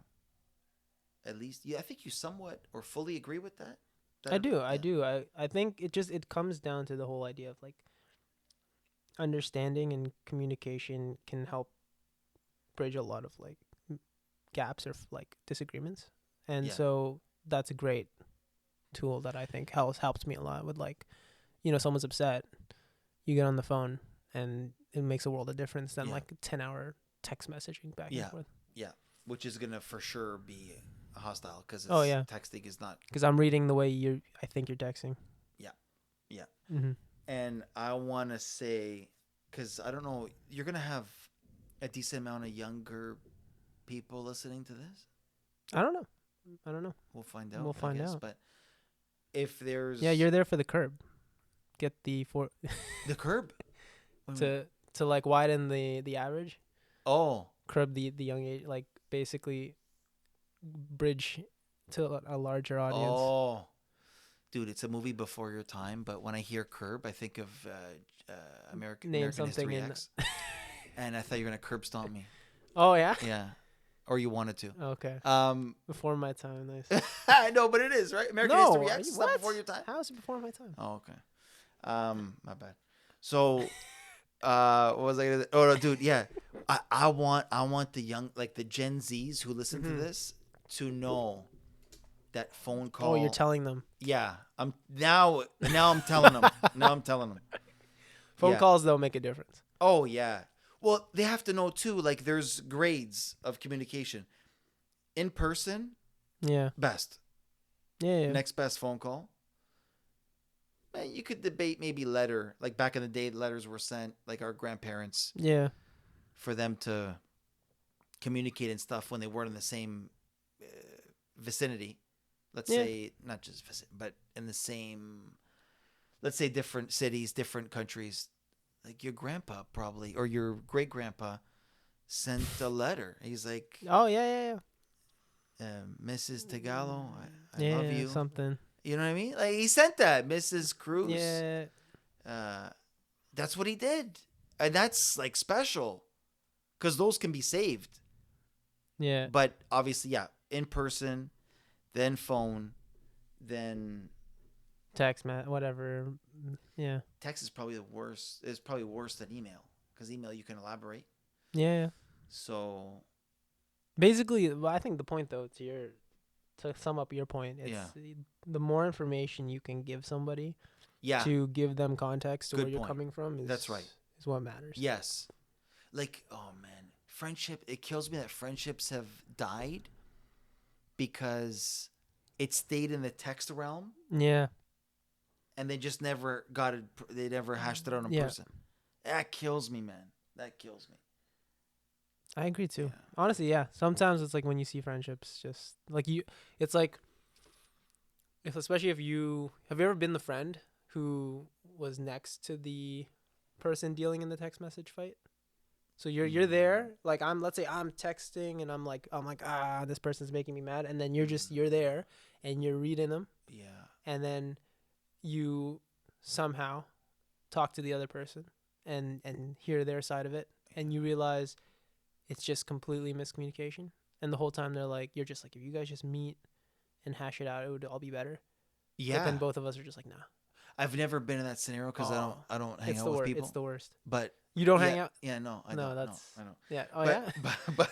at least I think you somewhat or fully agree with that. I do. I think it comes down to the whole idea of like understanding and communication can help bridge a lot of like gaps or like disagreements, and Yeah. so that's a great tool that I think helps me a lot with like, someone's upset, you get on the phone and it makes a world of difference than Yeah. like 10-hour text messaging back and Yeah. forth. Yeah, which is gonna for sure be hostile because Oh yeah, texting is not. because I'm reading the way I think you're texting. Yeah, yeah. Mm-hmm. And I want to say, because I don't know, you're gonna have a decent amount of younger people listening to this. I don't know. We'll find out. We'll find I guess. out. But if there's You're there for the curb. Get the the curb to like widen the average. Oh, Curb the young age, like basically bridge to a larger audience. oh, dude, it's a movie before your time. But when I hear curb, I think of American something History in X, and I thought you were gonna curb stomp me. Oh yeah. Yeah, or you wanted to. Okay. Before my time, nice. I know, but it is right. American History X is not before your time. How is it before my time? Oh, okay. My bad. So, what was I gonna? Oh, no, dude, yeah. I want the young, like the Gen Zs who listen to this to know that phone call. Oh, you're telling them. Yeah, I'm now I'm telling them. Now I'm telling them. Phone calls though make a difference. Oh yeah. Well, they have to know too. Like, there's grades of communication. In person, Yeah. best. Yeah. Next best phone call. You could debate maybe letter. Like back in the day, letters were sent, like our grandparents. Yeah. For them to communicate and stuff when they weren't in the same vicinity. Let's say, not just vicinity, but in the same, let's say different cities, different countries. Like your grandpa probably, or your great grandpa sent a letter. He's like, oh, yeah. Mrs. Tagallo, I love you. Something. You know what I mean? Like, he sent that, Mrs. Cruz. Yeah. That's what he did. And that's like special. Because those can be saved. Yeah. But obviously, yeah, in person, then phone, then text, whatever. Yeah. Text is probably the worst. It's probably worse than email. Because email, you can elaborate. Yeah. So basically, I think the point, though, to sum up your point, it's the more information you can give somebody to give them context to where you're coming from that's right. Is what matters. Yes. Like, oh man, friendship, it kills me that friendships have died because it stayed in the text realm. Yeah. And they just never got it. They never hashed it out in person. That kills me, man. That kills me. I agree too. Yeah. Honestly, yeah. Sometimes it's like when you see friendships, just like it's like, especially if have you ever been the friend who was next to the person dealing in the text message fight? So you're there, like let's say I'm texting and I'm like, this person's making me mad. And then you're there and you're reading them. Yeah. And then you somehow talk to the other person and hear their side of it. And you realize it's just completely miscommunication. And the whole time you're just like, if you guys just meet and hash it out, it would all be better. Yeah. But then both of us are just like, nah. I've never been in that scenario because I don't hang out with people. It's the worst. But you don't hang out? Yeah, no, I know. I know. Yeah. Oh, yeah? But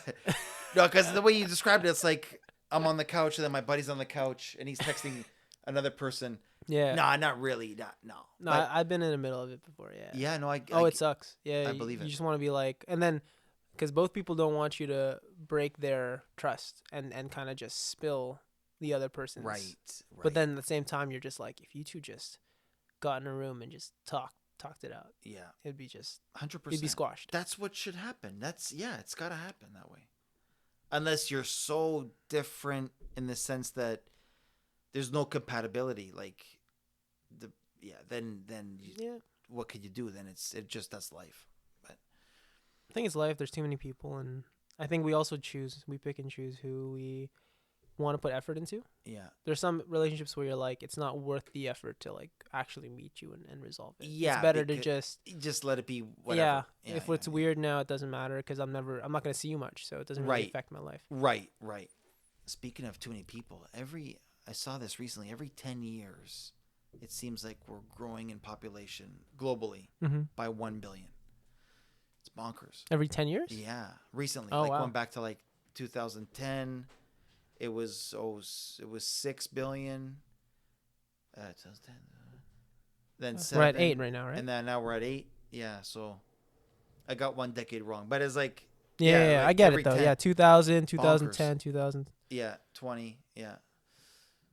no, because the way you described it, it's like I'm on the couch and then my buddy's on the couch and he's texting another person. Yeah. No, not really. No. No, I've been in the middle of it before, yeah. Yeah, no, it sucks. Yeah. I believe it. You just want to be like, and then because both people don't want you to break their trust and kind of just spill the other person's. Right. But then at the same time, you're just like, if you two just got in a room and just talked it out, yeah, it'd be just 100%. it'd be squashed. That's what should happen. It's got to happen that way. Unless you're so different in the sense that there's no compatibility, like then what could you do? Then that's life. But I think it's life. There's too many people, and I think we pick and choose who we want to put effort into. Yeah. There's some relationships where you're like, it's not worth the effort to like actually meet you and resolve it. Yeah. It's better to just let it be whatever. Yeah. If it's weird now, it doesn't matter because I'm not going to see you much. So it doesn't really affect my life. Right. Speaking of too many people, I saw this recently, every 10 years, it seems like we're growing in population globally by 1 billion. It's bonkers. Every 10 years? Yeah. Recently. Oh, wow. Going back to like 2010, it was 6 billion. 2010. Then 7. We're at 8 right now, right? And then now we're at 8. Yeah, so I got 1 decade wrong. But it's like... Yeah, like I get it though. 10, yeah, 2000, 2010, bonkers. 2000. Yeah, 20. Yeah.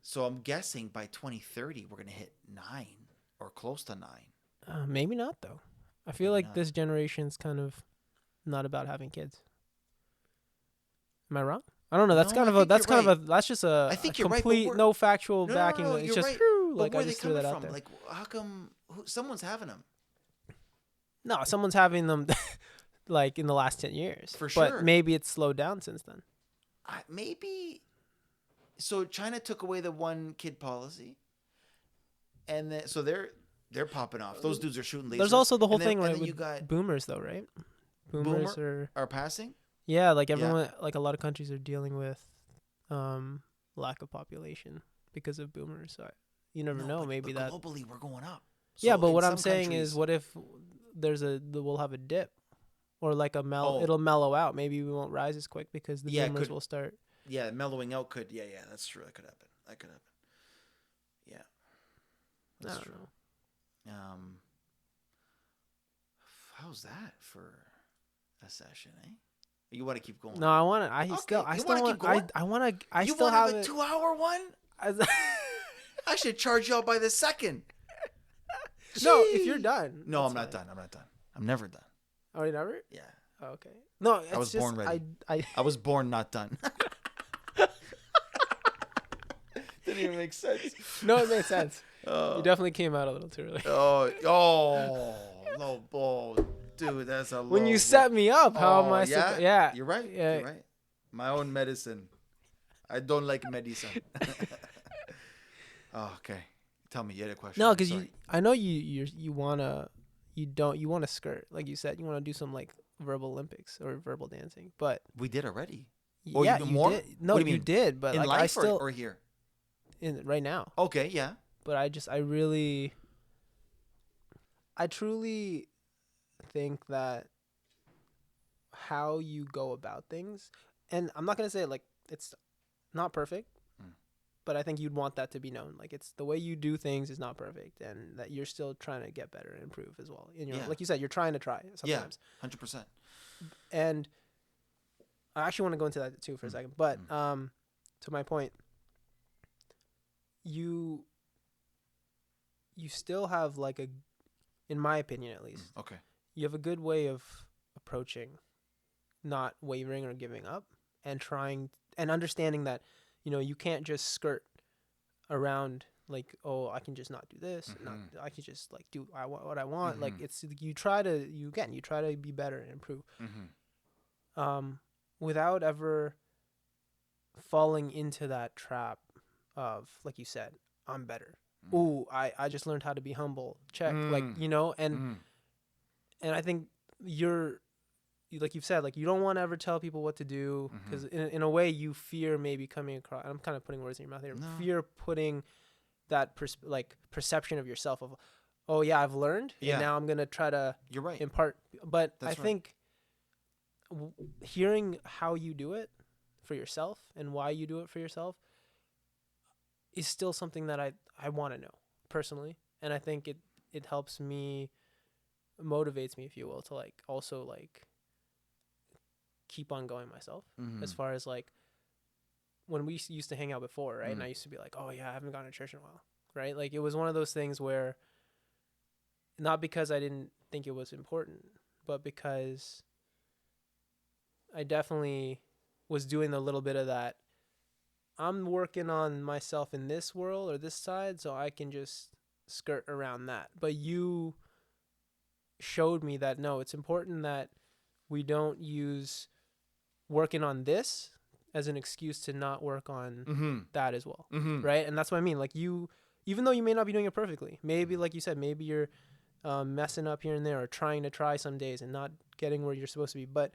So I'm guessing by 2030 we're gonna hit 9 or close to 9. Maybe not though. I feel like this generation's kind of not about having kids. Am I wrong? I don't know. That's that's just a complete no factual backing. No, it's just right. like where I just they threw that coming out from? there. Like, how come someone's having them? No, someone's having them like in the last 10 years. For sure. But maybe it's slowed down since then. Maybe. So China took away the 1 kid policy, and then so they're popping off. Those dudes are shooting lasers. There's also the whole thing right with you got boomers though, right? Boomers are passing. Yeah, like everyone, like a lot of countries are dealing with lack of population because of boomers. So you never know. Maybe but that globally we're going up. So yeah, but what I'm saying is, what if we'll have a dip, or like it'll mellow out. Maybe we won't rise as quick because the boomers will start. Yeah, mellowing out could. Yeah, that's true. That could happen. Yeah, that's true. How's that for a session, eh? You want to keep going? No, I want to. I still want. I want to. I you still have have a 2-hour one. I should charge y'all by the second. No, if you're done. No, I'm not done. I'm never done. Oh, you never? Yeah. Oh, okay. No, I was born ready. I was born not done. Didn't even make sense. No, it made sense. You definitely came out a little too early. No, dude, that's a. When you set me up, how am I? Yeah, you're right. Yeah. You're right. My own medicine. I don't like medicine. Oh, okay. Tell me, you had a question. No, because I know you wanna skirt, like you said, you wanna do some like verbal Olympics or verbal dancing, but we did already. Yeah, you more? Did. No, you did, but in like life I still or here. Right now. Okay, yeah. But I truly think that how you go about things, and I'm not gonna say like it's not perfect, but I think you'd want that to be known. Like it's the way you do things is not perfect, and that you're still trying to get better and improve as well. Like you said, you're trying to try sometimes. Yeah, 100%. And I actually want to go into that too for a second, but to my point, you still have like in my opinion at least, okay, you have a good way of approaching not wavering or giving up and trying and understanding that, you can't just skirt around like, oh, I can just not do this. I can just like do what I want. Like it's, you try to be better and improve, without ever falling into that trap of, like you said, I'm better. Ooh, I just learned how to be humble. Check. Like, and I think like you've said, like you don't want to ever tell people what to do because in a way you fear maybe coming across, I'm kind of putting words in your mouth here, fear putting that perception of yourself of, oh yeah, I've learned and now I'm going to try to impart. But I think hearing how you do it for yourself and why you do it for yourself is still something that I want to know personally. And I think it helps me, motivates me, if you will, to like also like keep on going myself. Mm-hmm. As far as like when we used to hang out before, right? And I Mm. used to be like, oh yeah, I haven't gone to church in a while, right? Like it was one of those things where not because I didn't think it was important, but because I definitely was doing a little bit of that. I'm working on myself in this world or this side, so I can just skirt around that. But you showed me that no, it's important that we don't use working on this as an excuse to not work on Mm-hmm. that as well. Mm-hmm. Right? And that's what I mean. Like you, even though you may not be doing it perfectly, maybe like you said, maybe you're messing up here and there or trying to try some days and not getting where you're supposed to be. But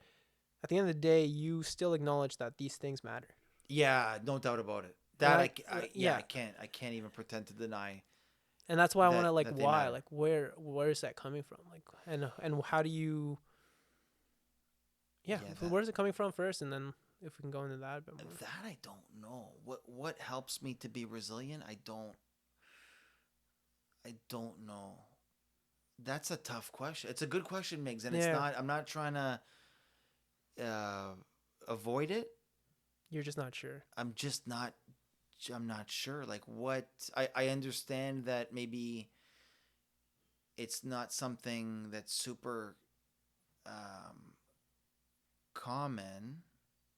at the end of the day, you still acknowledge that these things matter. Yeah, no doubt about it. And That yeah, I can't even pretend to deny and that's why I want that to like that they why matter. like where is that coming from, like and how do you Yeah, so where's it coming from first, and then if we can go into that a bit more. that I don't know. What helps me to be resilient? I don't know. That's a tough question. It's a good question, Migs, and it's Yeah, not. I'm not trying to uh, avoid it. you're just not sure. I'm just not. I'm not sure. Like what I understand that maybe it's not something that's super um, common,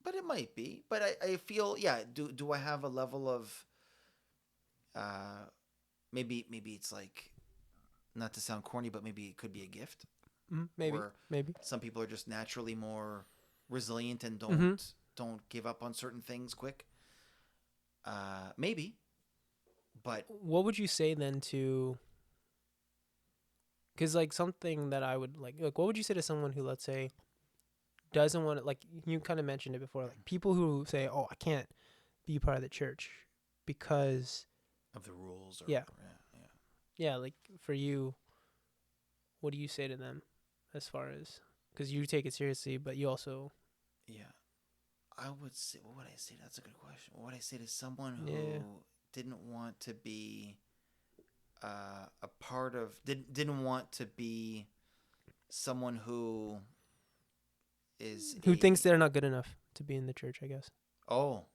but it might be. But I feel yeah. Do I have a level of uh, maybe it's like not to sound corny, but maybe it could be a gift Maybe where maybe some people are just naturally more resilient and mm-hmm. don't give up on certain things quick. Maybe, but What would you say then to, because like something that I would like what would you say to someone who, let's say, doesn't want to, like you kind of mentioned it before, like people who say, oh, I can't be part of the church because of the rules or yeah yeah. yeah, like for you, what do you say to them as far as, because you take it seriously but you also Yeah. I would say, what would I say? That's a good question. What would I say to someone yeah who didn't want to be a part of, didn't want to be someone who is who thinks a, they're not good enough to be in the church, I guess. oh,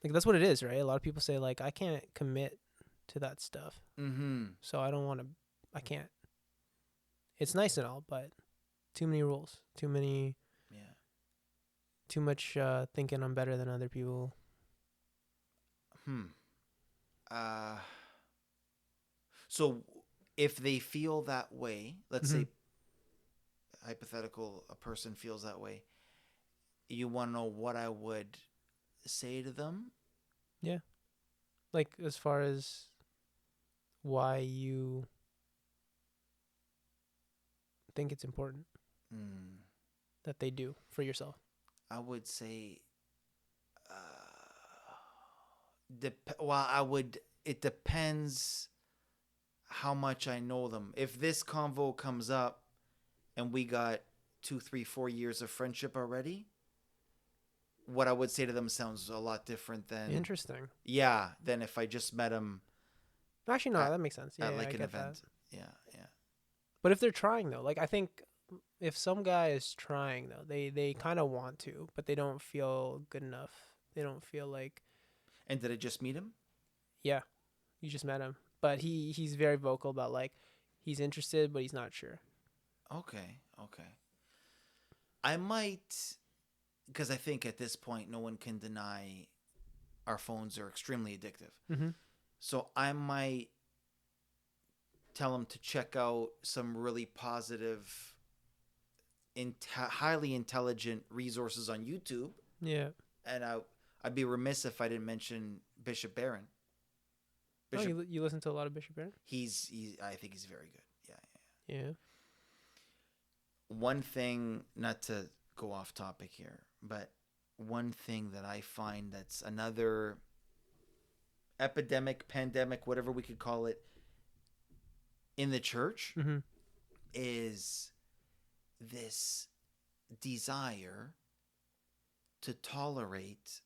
Like that's what it is, right? A lot of people say like I can't commit to that stuff, mm-hmm, so I don't want to, I can't. It's nice and all, but too many rules, yeah, too much thinking I'm better than other people. hmm. Uh, so if they feel that way, let's Mm-hmm. say hypothetical, a person feels that way, you want to know what I would say to them? Yeah, like as far as why you think it's important Mm, that they do for yourself. I would say, well, I would. It depends how much I know them. If this convo comes up and we got 2, 3, 4 years of friendship already, what I would say to them sounds a lot different than Interesting. yeah, than if I just met them Actually, no, at that makes sense. Yeah, at yeah, I like an get that. event. Yeah, yeah. But if they're trying though, like I think if some guy is trying though, they kind of want to, but they don't feel good enough. They don't feel like, And did I just meet him? yeah, you just met him, but he's very vocal about like he's interested, but he's not sure. Okay, okay. I might, because I think at this point no one can deny our phones are extremely addictive. Mm-hmm. So I might tell them to check out some really positive, highly intelligent resources on YouTube. Yeah. And I'd be remiss if I didn't mention Bishop Barron. Oh, Bishop, you listen to a lot of Bishop Barron? he's I think he's very good. Yeah, yeah. Yeah. One thing, not to go off topic here, but one thing that I find that's another epidemic, pandemic, whatever we could call it, in the church Mm-hmm. is this desire to tolerate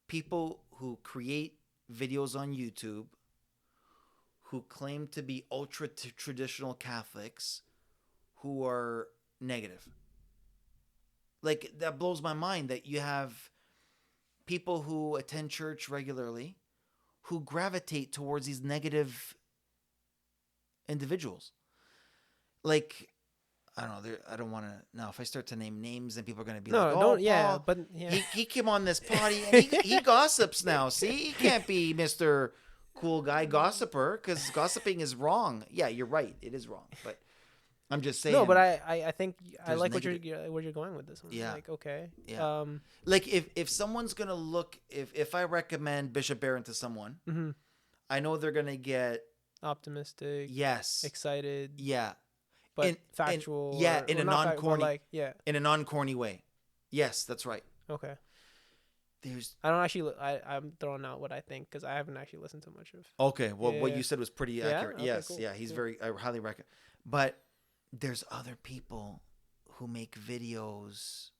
people who create videos on YouTube who claim to be ultra traditional Catholics who are negative. Like, that blows my mind that you have people who attend church regularly who gravitate towards these negative individuals. Like, I don't know. I don't want to. Now, if I start to name names, then people are going to be like, No, "Oh, don't. Yeah, Paul, but yeah. he came on this potty and he gossips now. See, he can't be Mr. Cool Guy Gossiper because gossiping is wrong." Yeah, you're right. It is wrong. But I'm just saying. No, but I think I there's like negative- where you're going with this one. Yeah. Like, okay. Yeah. Like, if someone's gonna look, if I recommend Bishop Barron to someone, Mhm. I know they're gonna get Optimistic, yes, excited, yeah, but factual. in a not non-corny, like, yeah. in a non-corny way. Yes, that's right. Okay. There's I don't actually. I'm throwing out what I think because I haven't actually listened to much of. okay. Well, what Yeah. you said was pretty Yeah? accurate. Okay, Yes, cool, yeah, he's cool. very. I highly recommend. But there's other people who make videos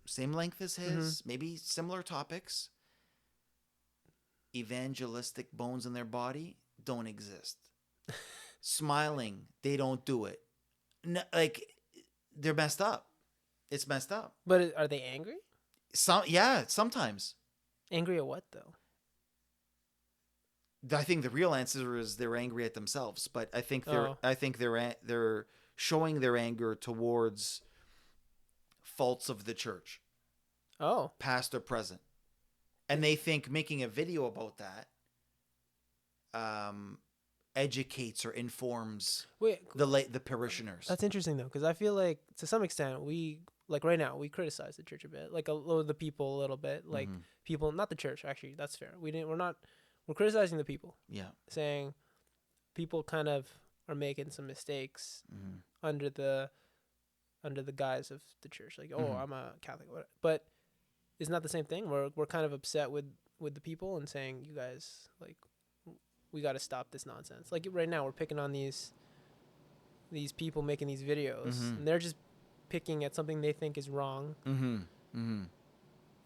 same length as his, maybe similar topics. Evangelistic bones in their body don't exist. Smiling, they don't do it. No, like, they're messed up. It's messed up. But are they angry? Sometimes. Angry at what though? I think the real answer is they're angry at themselves, but I think they're showing their anger towards faults of the church, Oh. past or present, and they think making a video about that educates or informs Wait. the parishioners. That's interesting though, because I feel like to some extent like right now we criticize the church a bit, like a lot of the people a little bit, like people, not the church actually. That's fair. We're criticizing the people. Yeah. Saying people kind of are making some mistakes under the guise of the church. Like, oh, I'm a Catholic, but isn't that the same thing? We're kind of upset with the people and saying, you guys, like, we got to stop this nonsense. Like right now, we're picking on these people making these videos, and they're just picking at something they think is wrong.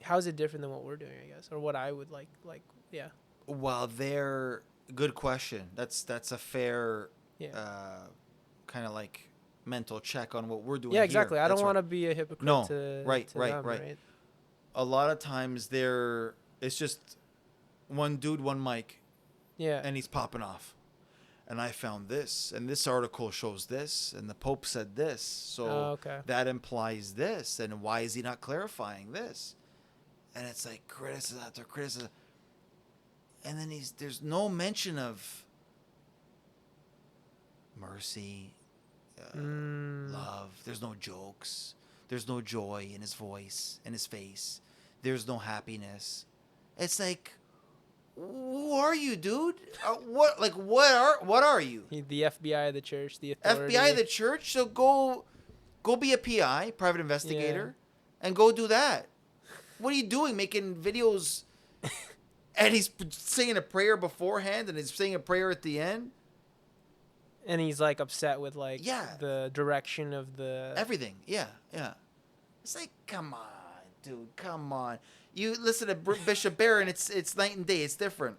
How is it different than what we're doing, I guess, or what I would like? Yeah. Well, good question. That's a fair kind of like mental check on what we're doing. Yeah, exactly. Here. I don't want to be a hypocrite. No, to right. them. A lot of times it's just one dude, one mic. Yeah. And he's popping off. And I found this, and this article shows this, and the Pope said this, so that implies this, and why is he not clarifying this? And it's like criticism after criticism. And then there's no mention of mercy, love. There's no jokes. There's no joy in his voice, in his face. There's no happiness. It's like, who are you, dude? What are you? The FBI of the church, the authority. FBI of the church? So go be a PI, private investigator, and go do that. What are you doing? Making videos, and he's saying a prayer beforehand, and he's saying a prayer at the end. And he's like upset with the direction of the everything. Yeah. It's like, come on, dude, come on. You listen to Bishop Barron, it's night and day. It's different.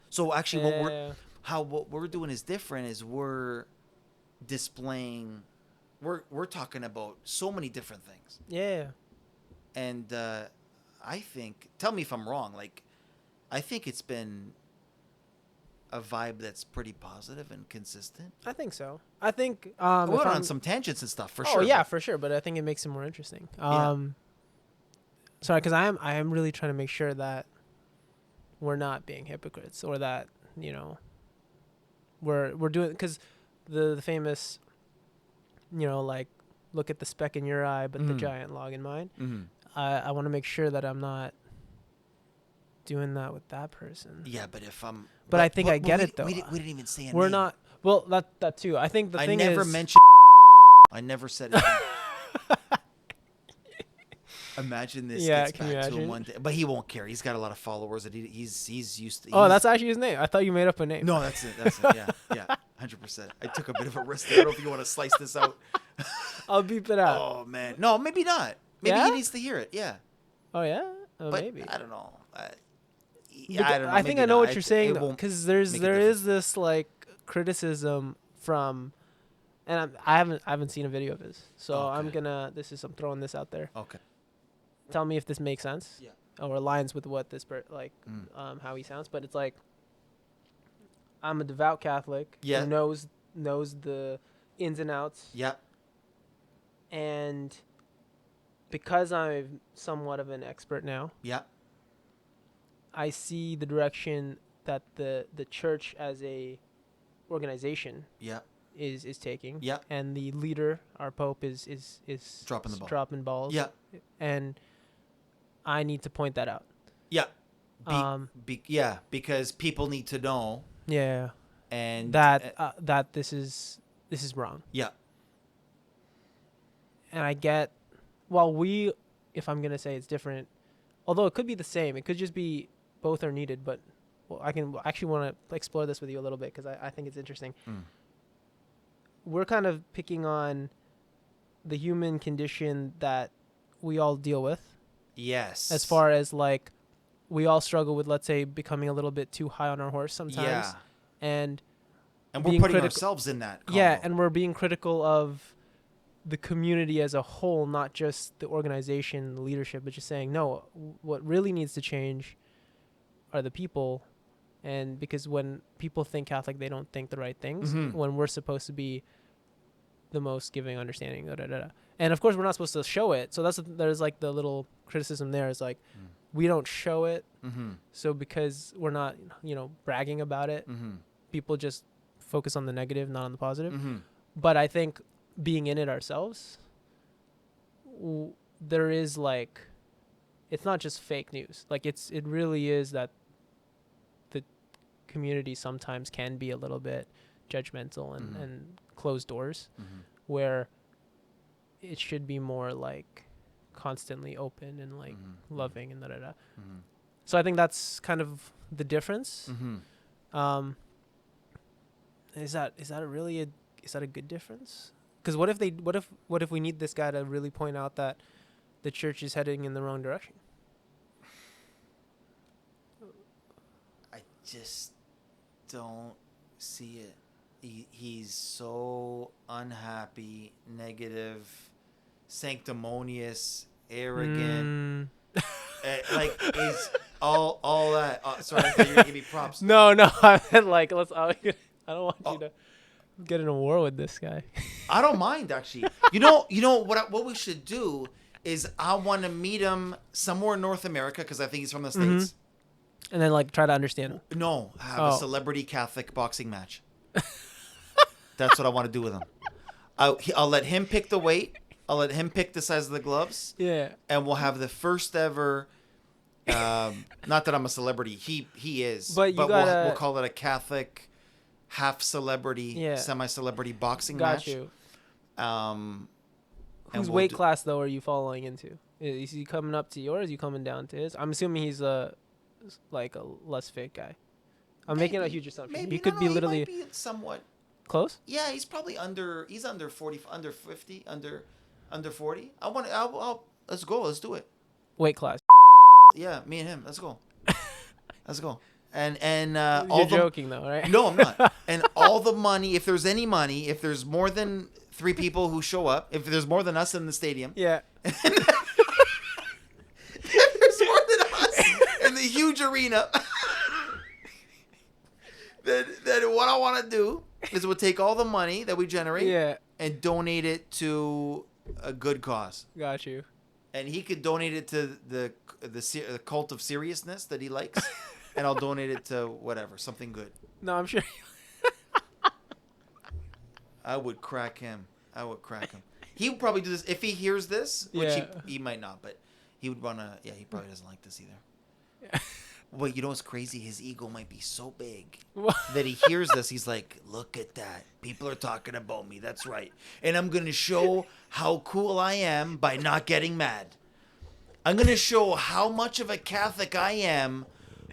So actually, what we're doing is different. Is we're displaying, we're talking about so many different things. Yeah. And I think, tell me if I'm wrong. Like, I think it's been a vibe that's pretty positive and consistent. I think so. I think we went on some tangents and stuff for sure. Oh yeah, for sure. But I think it makes it more interesting. Sorry, because I am really trying to make sure that we're not being hypocrites, or that we're doing, because the famous, like, look at the speck in your eye, but the giant log in mine. I want to make sure that I'm not doing that with that person. Yeah, but if I'm, but I think I get it though. We didn't even say a we're name. not. Well, that too. I think the thing is, I never mentioned. I never said it. Imagine this gets back to him one day, but he won't care. He's got a lot of followers, and he's used to. That's actually his name. I thought you made up a name. No, that's it. Yeah, 100%. I took a bit of a risk. I don't know if you want to slice this out. I'll beep it out. Oh man, no, maybe not. Maybe he needs to hear it. Yeah. Oh yeah. But maybe. I don't know. I don't know. I think I know what you're saying though, because there is this like criticism from, and I haven't seen a video of his, so Okay. I'm throwing this out there. Okay. Tell me if this makes sense. Yeah. Or aligns with what this Mm. how he sounds. But it's like, I'm a devout Catholic Yeah. who knows the ins and outs, Yeah. and because I'm somewhat of an expert now, Yeah. I see the direction that the church as a organization Yeah. is taking. Yeah. And the leader, our Pope, is Dropping the ball. dropping balls. Yeah. And I need to point that out. Yeah. Because people need to know. Yeah. And That this is wrong. Yeah. And I get, if I'm gonna say it's different, although it could be the same, it could just be both are needed. But I can actually want to explore this with you a little bit because I think it's interesting. We're kind of picking on the human condition that we all deal with. Yes. As far as like, we all struggle with, let's say, becoming a little bit too high on our horse sometimes. Yeah. And we're putting ourselves in that combo. Yeah, and we're being critical of the community as a whole, not just the organization, the leadership, but just saying, no, what really needs to change are the people. And because when people think Catholic, they don't think the right things, when we're supposed to be the most giving, understanding, and of course we're not supposed to show it. So there's like the little criticism there is like, we don't show it. So because we're not, bragging about it, people just focus on the negative, not on the positive. But I think being in it ourselves, there is like, it's not just fake news. Like it really is that the community sometimes can be a little bit judgmental and closed doors, where it should be more like constantly open and like loving and So I think that's kind of the difference. Is that a good difference? Because what if we need this guy to really point out that the church is heading in the wrong direction? I just don't see it. He's so unhappy, negative, sanctimonious, arrogant. Like is all that. Sorry, I thought you were gonna give me props. No, I meant like I don't want you to get in a war with this guy. I don't mind actually. You know what we should do is I want to meet him somewhere in North America because I think he's from the States. And then like try to understand him. No, have a celebrity Catholic boxing match. That's what I want to do with him. I'll let him pick the weight. I'll let him pick the size of the gloves. Yeah. And we'll have the first ever. Not that I'm a celebrity. He is. But we'll call it a Catholic half celebrity, semi-celebrity boxing match. Got you. Whose weight class though are you following into? Is he coming up to yours? Are you coming down to his? I'm assuming he's like a less fit guy. I'm making a huge assumption. Maybe he could be literally he might be somewhat close. Yeah, he's probably under 40, under 50, under 40. I'll let's go. Let's do it. Weight class. Yeah, me and him. Let's go. Let's go. And you're joking though, right? No, I'm not. And all the money, if there's any money, if there's more than 3 people who show up, if there's more than us in the stadium, yeah. If there's more than us in the huge arena, then what I want to do is we'll take all the money that we generate and donate it to a good cause. Got you. And he could donate it to the cult of seriousness that he likes, and I'll donate it to whatever, something good. No, I'm sure. I would crack him. He would probably do this if he hears this, which he might not, but he would want to. Yeah, he probably doesn't like this either. Well, you know what's crazy? His ego might be so big that he hears this. He's like, look at that. People are talking about me. That's right. And I'm going to show how cool I am by not getting mad. I'm going to show how much of a Catholic I am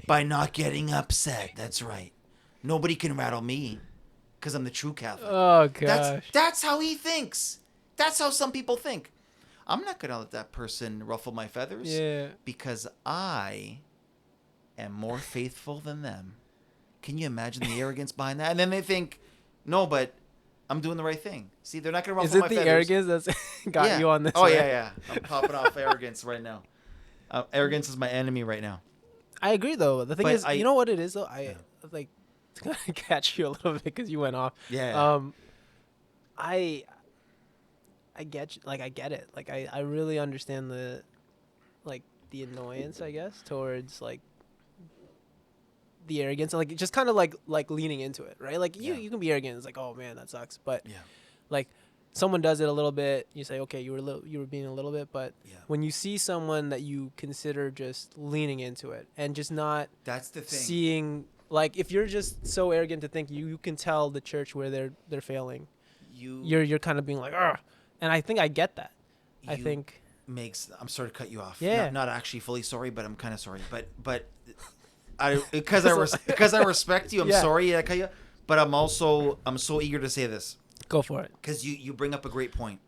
by not getting upset. That's right. Nobody can rattle me because I'm the true Catholic. Oh, gosh. That's how he thinks. That's how some people think. I'm not going to let that person ruffle my feathers because I am more faithful than them. Can you imagine the arrogance behind that? And then they think, no, but I'm doing the right thing. See, they're not gonna ruffle Is it my the feathers. arrogance that's got you on this? Oh way? yeah. I'm popping off arrogance right now. Arrogance is my enemy right now. I agree though. The thing But is, you know what it is though. Yeah. Like to kind of catch you a little bit because you went off. Yeah. I get you, like I get it. Like I really understand the the annoyance, I guess, towards like the arrogance and like just kind of like leaning into it, right? Like you can be arrogant. It's like, oh man, that sucks. But like someone does it a little bit, you say, okay, you were being a little bit. But when you see someone that you consider just leaning into it and just not That's the thing. seeing, like, if you're just so arrogant to think you can tell the church where they're failing, you're kind of being like, ugh. And I think I get that. I think I'm sorry to cut you off. Yeah. Not actually fully sorry, but I'm kind of sorry. But because I respect you, I'm sorry I cut you. But I'm so eager to say this. Go for it. Because you bring up a great point.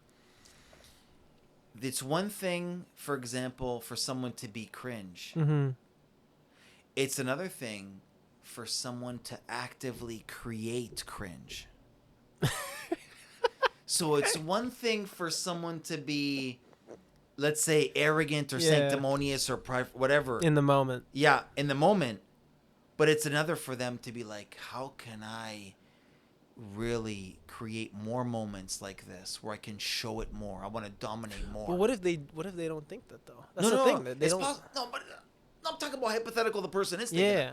It's one thing, for example, for someone to be cringe. Mm-hmm. It's another thing for someone to actively create cringe. So it's one thing for someone to be, let's say, arrogant or sanctimonious or whatever. In the moment. Yeah, in the moment. But it's another for them to be like, how can I really create more moments like this where I can show it more? I want to dominate more. Well, what if they don't think that though? That's the thing. They don't. No, but I'm talking about hypothetical. The person is thinking. Yeah.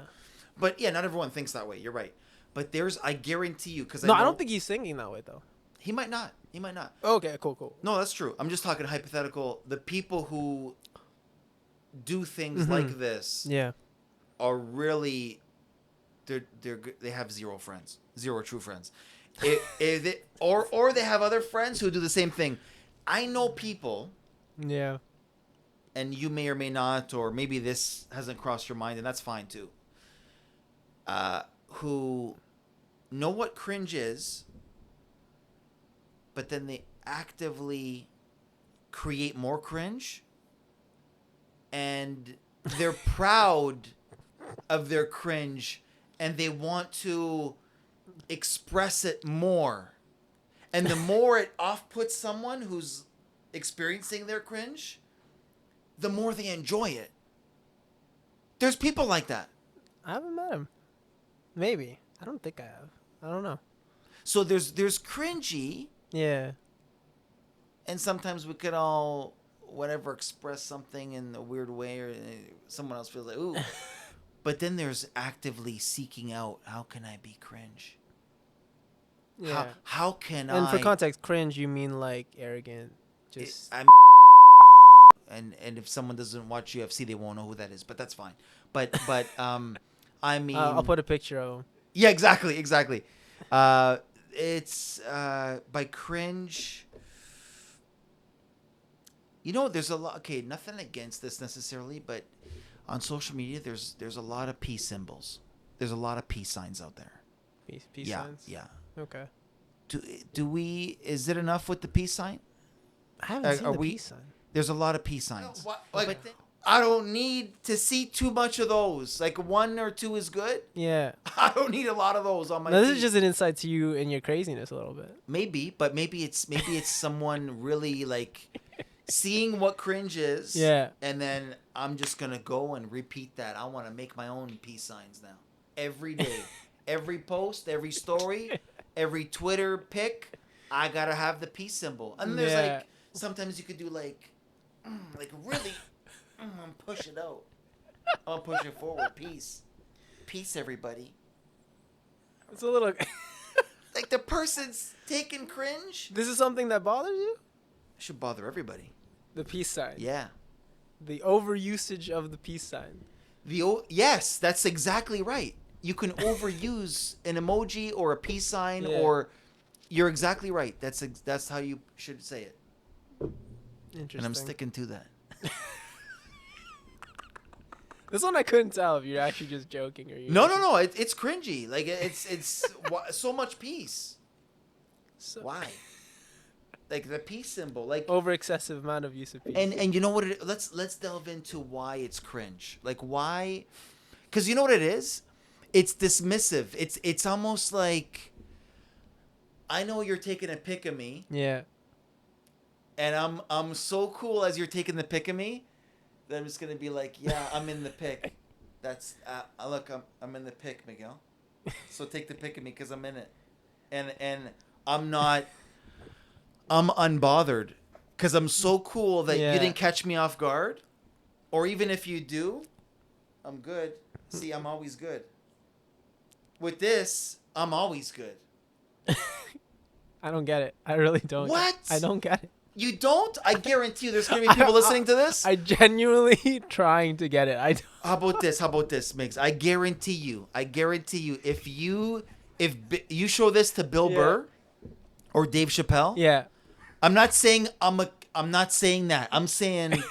But yeah, not everyone thinks that way. You're right. But I guarantee you, because I don't think he's thinking that way though. He might not. Okay, cool. No, that's true. I'm just talking hypothetical. The people who do things like this, are really they have zero friends, zero true friends. Or they have other friends who do the same thing. I know people. Yeah. And you may or may not, or maybe this hasn't crossed your mind, and that's fine too. Who know what cringe is, but then they actively create more cringe, and they're proud of their cringe, and they want to express it more. And the more it off-puts someone who's experiencing their cringe, the more they enjoy it. There's people like that. I haven't met him. Maybe. I don't think I have. I don't know. So there's cringy. Yeah. And sometimes we could all, whatever, express something in a weird way, or someone else feels like, ooh. But then there's actively seeking out, how can I be cringe? Yeah. How can I... And for context, cringe, you mean like arrogant? Just... And if someone doesn't watch UFC, they won't know who that is, but that's fine. But I mean... I'll put a picture of him. Yeah, exactly. It's by cringe. You know, there's a lot. Okay, nothing against this necessarily, but on social media, there's a lot of peace symbols. There's a lot of peace signs out there. Peace signs. Yeah. Okay. Do we? Is it enough with the peace sign? I haven't seen the peace sign. There's a lot of peace signs. No, like, I don't need to see too much of those. Like 1 or 2 is good. Yeah. I don't need a lot of those on my. No, this is just an insight to you and your craziness a little bit. Maybe it's someone really like seeing what cringe is. Yeah. And then I'm just gonna go and repeat that. I want to make my own peace signs now. Every day, every post, every story, every Twitter pic, I gotta have the peace symbol. And there's like sometimes you could do like really. Push it out. I'll push it forward. Peace, everybody. It's a little like the person's taking cringe. This is something that bothers you? It should bother everybody. The peace sign. Yeah. The overusage of the peace sign. Yes, that's exactly right. You can overuse an emoji or a peace sign, or you're exactly right. That's how you should say it. Interesting. And I'm sticking to that. This one I couldn't tell if you're actually just joking or you. No. It's cringy. Like it's so much peace. So, why? Like the peace symbol, like over excessive amount of use of peace. And you know what? Let's delve into why it's cringe. Like why? Because you know what it is. It's dismissive. It's almost like I know you're taking a pic of me, Yeah. and I'm so cool as you're taking the pic of me that I'm just gonna be like, yeah, I'm in the pic. That's look, I'm in the pic, Miguel. So take the pic of me because I'm in it, and I'm not. I'm unbothered because I'm so cool that you didn't catch me off guard, or even if you do, I'm good. See, I'm always good. With this, I'm always good. I don't get it. I really don't. What? I don't get it. You don't? I guarantee you there's going to be people listening to this. I genuinely trying to get it. I don't. How about this, Migs? I guarantee you, if you show this to Bill Burr or Dave Chappelle, Yeah. I'm not saying I'm not saying that. I'm saying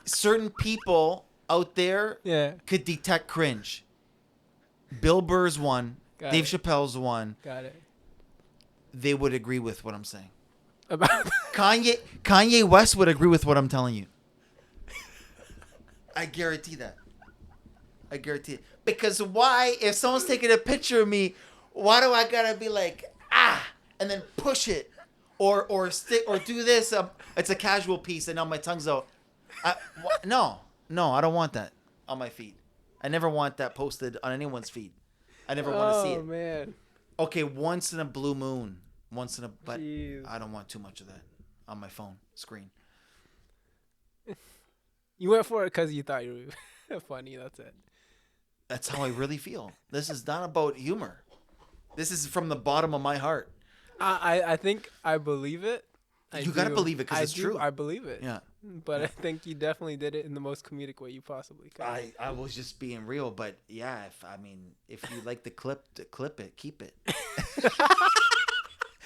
certain people out there could detect cringe. Bill Burr's one, Dave Chappelle's one. Got it. They would agree with what I'm saying. About Kanye West would agree with what I'm telling you. I guarantee that. I guarantee it. Because why, if someone's taking a picture of me, why do I gotta be like, and then push it? Or stick or do this? It's a casual piece and now my tongue's out. No, I don't want that on my feed. I never want that posted on anyone's feed. I never want to see it. Oh, man. Okay, once in a blue moon. But Jeez. I don't want too much of that on my phone screen. You went for it because you thought you were funny. That's it. That's how I really feel. This is not about humor. This is from the bottom of my heart. I think I believe it. You got to believe it because it's true. I believe it. Yeah. But I think you definitely did it in the most comedic way you possibly could. I was just being real, but yeah, if you like the clip it, keep it.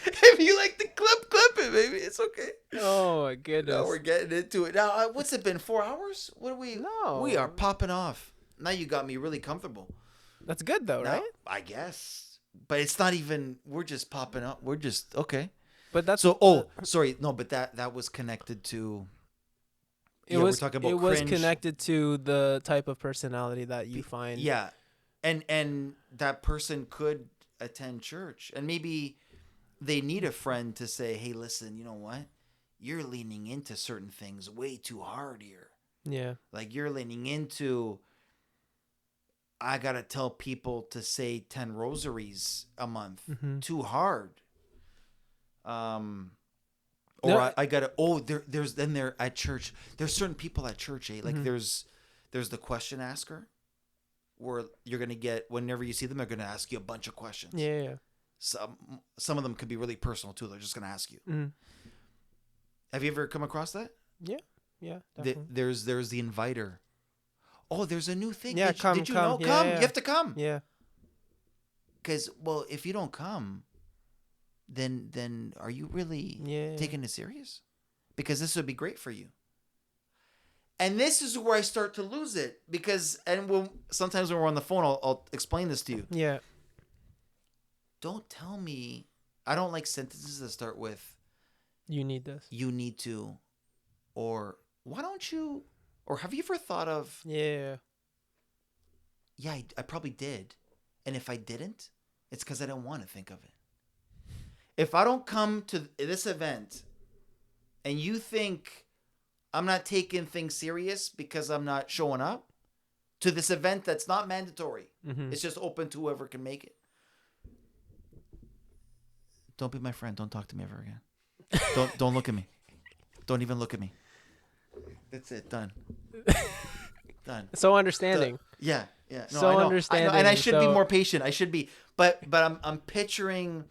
If you like the clip it, baby. It's okay. Oh my goodness. Now we're getting into it. Now, what's it been? 4 hours? What are we? No. We are popping off. Now you got me really comfortable. That's good though, right? I guess. But it's not even. We're just popping up. We're just okay. But that's so. Sorry, no. But that was connected to. It was connected to the type of personality that you find. Yeah, and that person could attend church, and maybe they need a friend to say, "Hey, listen, you know what? You're leaning into certain things way too hard here. Yeah, like you're leaning into." I gotta tell people to say 10 rosaries a month. Too hard. I gotta. There's at church. There's certain people at church. Like there's the question asker, where you're gonna get whenever you see them, they're gonna ask you a bunch of questions. Yeah. Some of them could be really personal too. They're just gonna ask you. Have you ever come across that? Yeah. Definitely. There's the inviter. Oh, there's a new thing. Yeah, did you know? Come. You have to come. Yeah. Because, well, if you don't come, then are you really taking it serious? Because this would be great for you. And this is where I start to lose it. Because, sometimes when we're on the phone, I'll explain this to you. Yeah. Don't tell me. I don't like sentences that start with, you need this. You need to. Or, why don't you? Or have you ever thought of... Yeah, I probably did. And if I didn't, it's because I don't want to think of it. If I don't come to this event and you think I'm not taking things serious because I'm not showing up to this event that's not mandatory. It's just open to whoever can make it. Don't be my friend. Don't talk to me ever again. Don't look at me. Don't even look at me. That's it. Done. So understanding. Yeah. No, so understanding. And I should be more patient. I should be. But I'm picturing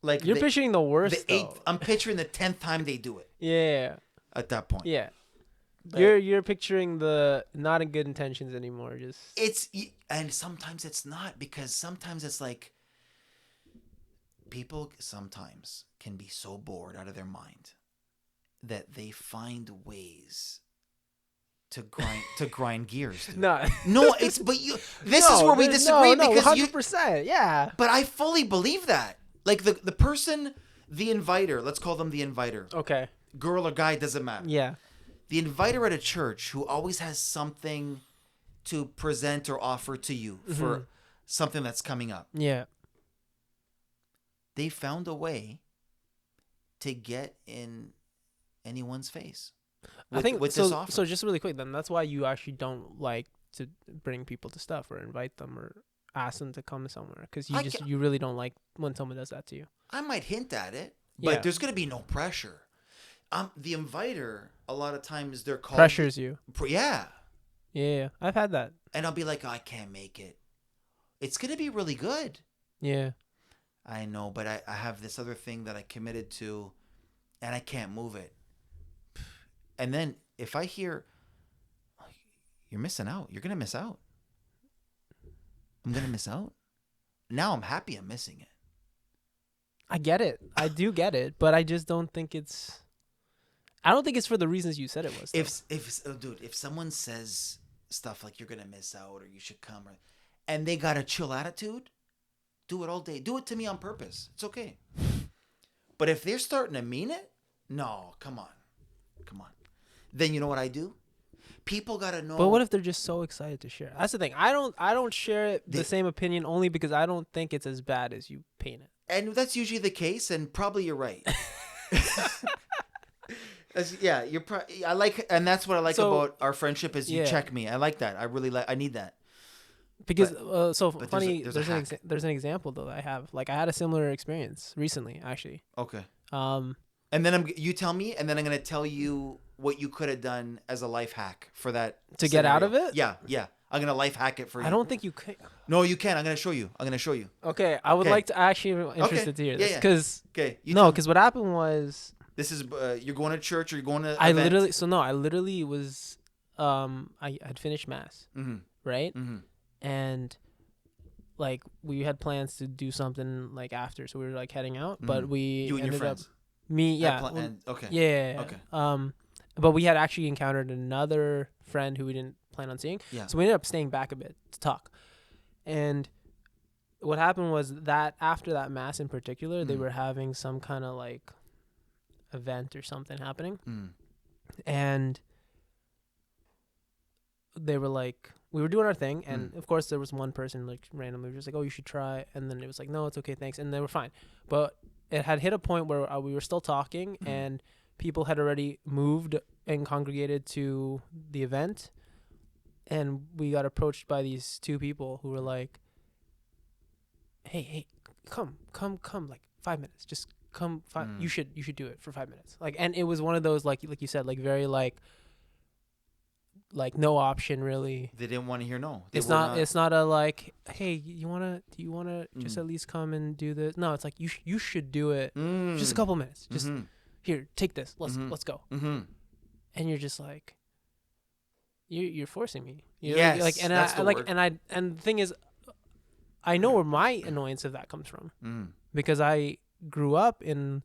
like you're picturing the worst. The 8th. I'm picturing the 10th time they do it. Yeah. At that point. Yeah. But you're picturing the not in good intentions anymore. And sometimes it's not, because sometimes it's like people sometimes can be so bored out of their mind that they find ways to grind gears. Dude. No, it's this is where we disagree, because 100%. Yeah. But I fully believe that. Like the person, the inviter, let's call them the inviter. Okay. Girl or guy, doesn't matter. Yeah. The inviter at a church who always has something to present or offer to you for something that's coming up. Yeah. they found a way to get in anyone's face I think with so. this offer. So just really quick, then that's why you actually don't like to bring people to stuff or invite them or ask them to come somewhere, because you really don't like when someone does that to you. I might hint at it, but there's gonna be no pressure. The inviter, a lot of times they're called Pressures you. Yeah, I've had that. and I'll be like, oh, I can't make it. It's gonna be really good. Yeah. I know, but I have this other thing that I committed to, and I can't move it. And then if I hear, oh, you're missing out, you're gonna miss out. I'm gonna miss out. Now I'm happy I'm missing it. I get it. I do get it, but I just don't think it's. I don't think it's for the reasons you said it was. If someone says stuff like you're gonna miss out or you should come, and they got a chill attitude, do it all day. Do it to me on purpose. It's okay. But if they're starting to mean it, no, come on. Then you know what I do? People gotta know. But what if they're just so excited to share? That's the thing. I don't share the same opinion only because I don't think it's as bad as you paint it. And that's usually the case, and probably you're right. Yeah, I like, and that's what I like about our friendship is you check me. I like that. I really like. I need that. Because but funny. There's an example though that I have. Like I had a similar experience recently, actually. Okay. And then you tell me, and then I'm gonna tell you what you could have done as a life hack for that to get out of it. Yeah. I'm gonna life hack it for you. I don't think you can. No, you can. I'm gonna show you. Okay, I would like to actually interested to hear this because because what happened was this is you're going to church or you're going to. I literally was I had finished mass, right, and like we had plans to do something like after, so we were like heading out, but we and your friends. Okay. But we had actually encountered another friend who we didn't plan on seeing. Yeah. So we ended up staying back a bit to talk. And what happened was that after that mass in particular, they were having some kind of like event or something happening. And they were like, we were doing our thing. And of course there was one person like randomly just like, oh, you should try. And then it was like, no, it's okay. Thanks. And they were fine. But it had hit a point where we were still talking and people had already moved and congregated to the event, and we got approached by these two people who were like, hey, come, like 5 minutes, just come. You should do it for 5 minutes. Like, and it was one of those like you said, like very like no option really. They didn't want to hear no. It's not a like, hey, do you wanna just at least come and do this? No, it's like you should do it. Just a couple minutes. Just here, take this. Let's go. And you're just like, you're forcing me. Yes, like, and that's I the like, word. and the thing is, I know where my annoyance of that comes from, because I grew up in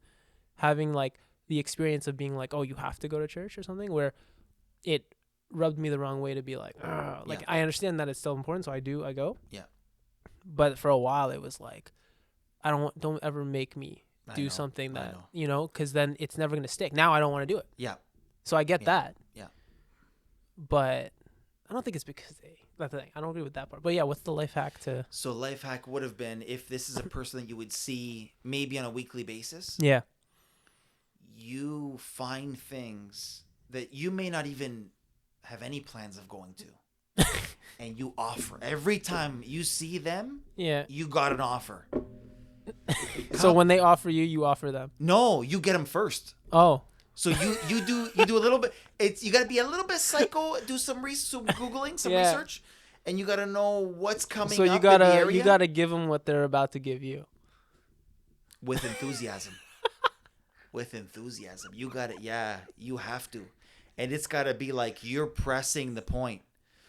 having like the experience of being like, oh, you have to go to church or something, where it rubbed me the wrong way to be like, I understand that it's still important, so I go. Yeah. But for a while, it was like, don't ever make me do something that, because then it's never going to stick. Now I don't want to do it. Yeah. So I get that. Yeah. But I don't think it's because that's the thing. I don't agree with that part. But yeah, what's the life hack to? So life hack would have been, if this is a person that you would see maybe on a weekly basis. Yeah. You find things that you may not even have any plans of going to. And you offer. Every time you see them, you got an offer. So when they offer you, you offer them? No, you get them first. Oh. So you do a little bit. You got to be a little bit psycho. Do some googling, some research, and you got to know what's coming. So you gotta give them what they're about to give you. With enthusiasm. With enthusiasm, you got it. Yeah, you have to, and it's got to be like you're pressing the point.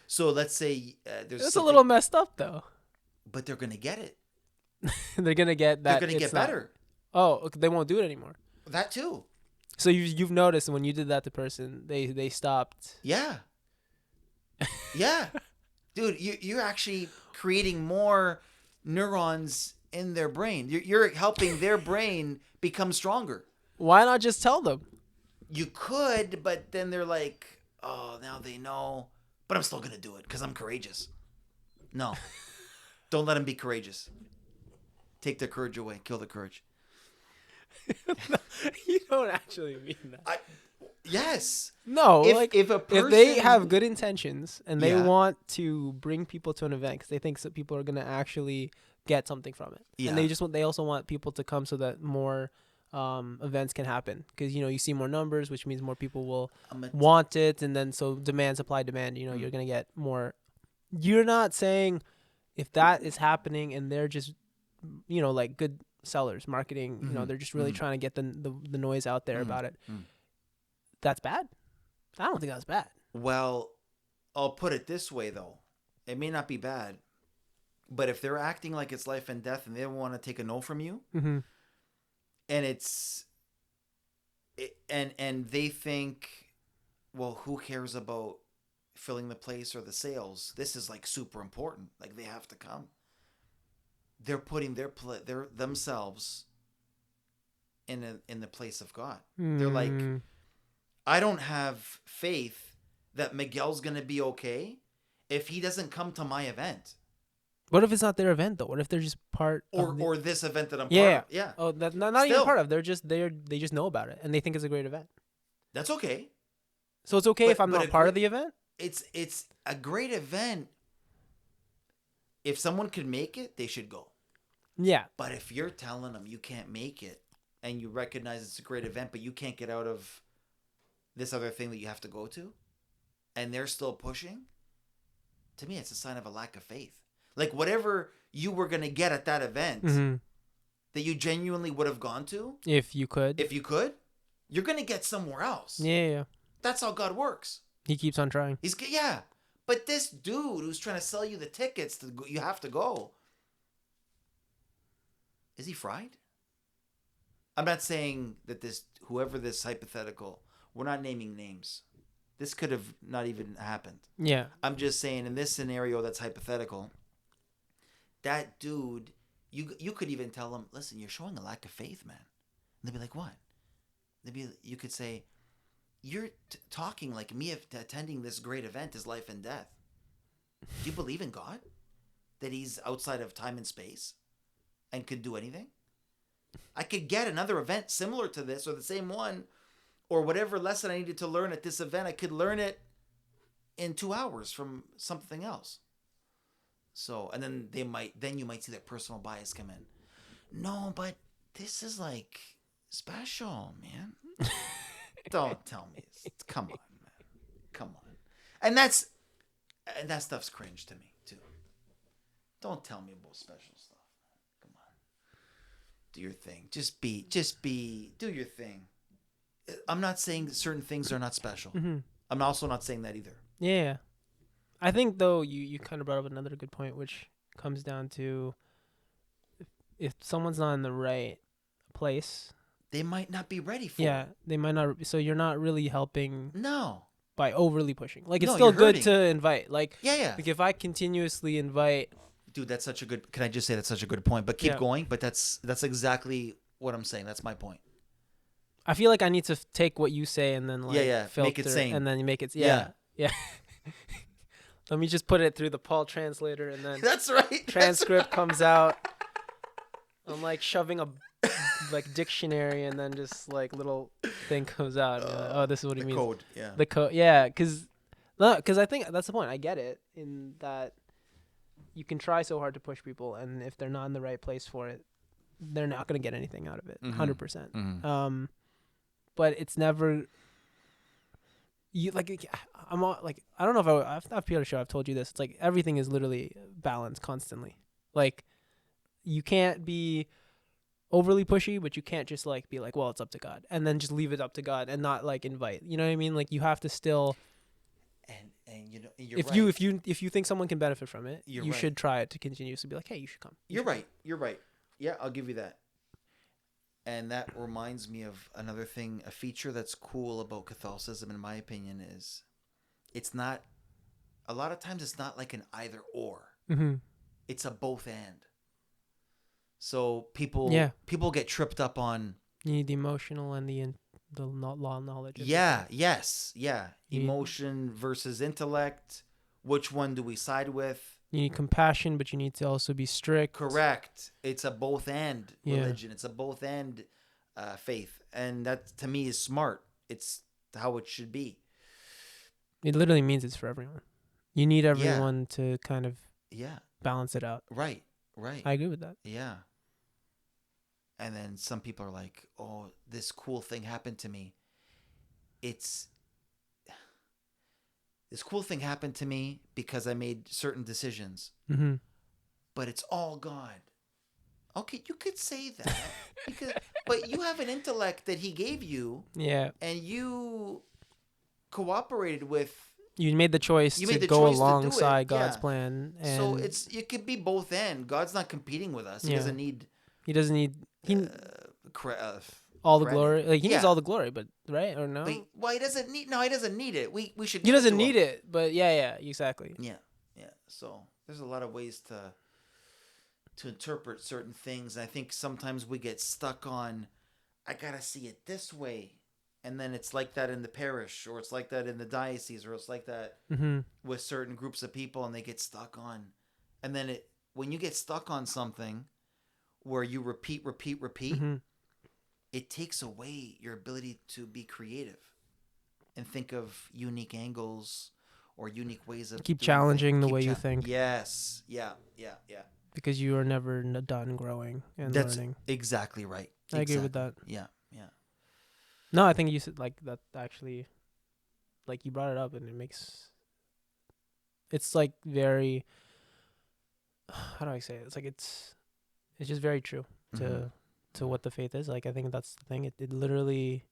So let's say there's. It's a little messed up though. But they're gonna get it. They're gonna get that. They're gonna get better. Oh, they won't do it anymore. That too. So you've noticed when you did that to person, they stopped. Yeah. Yeah, dude, you're actually creating more neurons in their brain. You're helping their brain become stronger. Why not just tell them? You could, but then they're like, oh, now they know. But I'm still gonna do it because I'm courageous. No, don't let them be courageous. Take their courage away. Kill the courage. You don't actually mean that. Yes. No, If a person, if they have good intentions and they Yeah. want to bring people to an event because they think that people are gonna actually get something from it, and Yeah. they also want people to come so that more events can happen because you see more numbers, which means more people will want it, and then so demand, supply, demand. You're gonna get more. You're not saying if that is happening and they're just like good sellers, marketing. They're just really trying to get the noise out there about it. That's bad. I don't think that's bad. Well, I'll put it this way, though. It may not be bad, but if they're acting like it's life and death and they don't want to take a no from you, Mm-hmm. and and they think, well, who cares about filling the place or the sales? This is like super important. Like they have to come. They're putting their themselves in the place of God. They're like, I don't have faith that Miguel's going to be okay if he doesn't come to my event. What if it's not their event though? What if they're just part or this event that I'm yeah. part of? Yeah. Oh, that's not even part of. They just know about it and they think it's a great event. That's okay. So it's okay if I'm not part of the event? It's a great event. If someone could make it, they should go. Yeah. But if you're telling them you can't make it and you recognize it's a great event, but you can't get out of this other thing that you have to go to, and they're still pushing, to me, it's a sign of a lack of faith. Like whatever you were going to get at that event that you genuinely would have gone to. If you could, you're going to get somewhere else. Yeah. That's how God works. He keeps on trying. Yeah. But this dude who's trying to sell you the tickets to go, you have to go. Is he fried? I'm not saying that whoever this hypothetical, we're not naming names. This could have not even happened. Yeah. I'm just saying in this scenario that's hypothetical, that dude, you could even tell him, listen, you're showing a lack of faith, man. And they'd be like, what? You could say, you're talking like me attending this great event is life and death. Do you believe in God? That he's outside of time and space and could do anything? I could get another event similar to this or the same one or whatever lesson I needed to learn at this event. I could learn it in 2 hours from something else. So, and then you might see that personal bias come in. No, but this is like special, man. Don't tell me. Come on, man. Come on. And that stuff's cringe to me too. Don't tell me about special stuff. Come on. Do your thing. Just do your thing. I'm not saying certain things are not special. Mm-hmm. I'm also not saying that either. Yeah. I think though you kind of brought up another good point, which comes down to if someone's not in the right place, they might not be ready for it. Yeah, they might not. So you're not really helping. No. By overly pushing. Like, it's still good to invite. Like, yeah. Like, if I continuously invite. Dude, that's such a good. Can I just say that's such a good point? But keep going. But that's exactly what I'm saying. That's my point. I feel like I need to take what you say and then filter make it sane. And then make it. Yeah. Let me just put it through the Paul translator and then. That's right. Transcript comes out. I'm like shoving a dictionary and then just little thing comes out. Oh, this is what he means. Code, yeah. The code, yeah, because I think that's the point. I get it in that you can try so hard to push people, and if they're not in the right place for it, they're not going to get anything out of it. 100%. Mm-hmm. But it's never. You I'm all, I don't know if I'm pretty sure I've told you this. It's like everything is literally balanced constantly. You can't be overly pushy, but you can't just be well, it's up to God, and then just leave it up to God and not invite. You know what I mean? You have to still. And if you think someone can benefit from it, you should try it to continuously be hey, you should come. You're right. Yeah, I'll give you that. And that reminds me of another thing, a feature that's cool about Catholicism, in my opinion, is it's not. A lot of times, it's not like an either or. Mm-hmm. It's a both and. So people get tripped up on. You need the emotional and the law knowledge. Yes. Emotion versus intellect. Which one do we side with? You need compassion, but you need to also be strict. Correct. It's a both and religion. It's a both and faith, and that to me is smart. It's how it should be. It literally means it's for everyone. You need Yeah. everyone to kind of Yeah. balance it out. Right. Right. I agree with that. Yeah. And then some people are like, "Oh, this cool thing happened to me." This cool thing happened to me because I made certain decisions. Mm-hmm. But it's all God. Okay, you could say that. But you have an intellect that he gave you. Yeah. And you cooperated with. You made the choice to go alongside God's plan. And so it could be both and. God's not competing with us. He doesn't need. He doesn't need all the glory. Like he needs all the glory, but right or no? Well, he doesn't need. No, he doesn't need it. We should. He doesn't need it, but yeah, exactly. Yeah. So there's a lot of ways to interpret certain things. And I think sometimes we get stuck on, I gotta see it this way, and then it's like that in the parish, or it's like that in the diocese, or it's like that with certain groups of people, and they get stuck on. And then when you get stuck on something where you repeat, it takes away your ability to be creative and think of unique angles or unique ways of keep challenging the way you think. Yes. Yeah. Because you are never done growing and learning. That's exactly right. I agree with that. Yeah. No, I think you said like that actually, like you brought it up, and it's like very, how do I say it? It's like it's just very true to what the faith is. Like I think that's the thing. It literally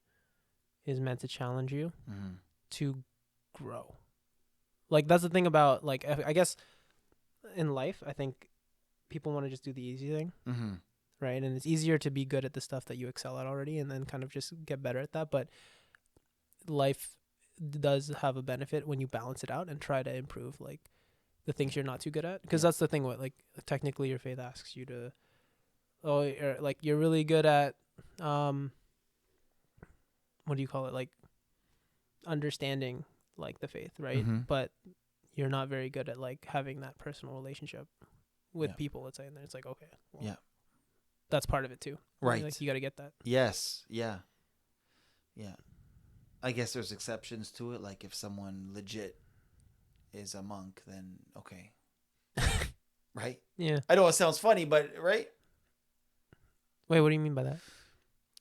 is meant to challenge you to grow. Like that's the thing about, like, I guess in life, I think people want to just do the easy thing, right? And it's easier to be good at the stuff that you excel at already, and then kind of just get better at that. But life does have a benefit when you balance it out and try to improve, like, the things you're not too good at. Because that's the thing. What, like, technically your faith asks you to, like, you're really good at, what do you call it? Like, understanding, like, the faith, right? But you're not very good at, like, having that personal relationship with people, let's say. And then it's like, okay, well, that's part of it too, right? Like, you got to get that. Yes. Yeah. I guess there's exceptions to it. Like if someone legit is a monk, then okay. Right? Yeah. I know it sounds funny, but right? Wait, what do you mean by that?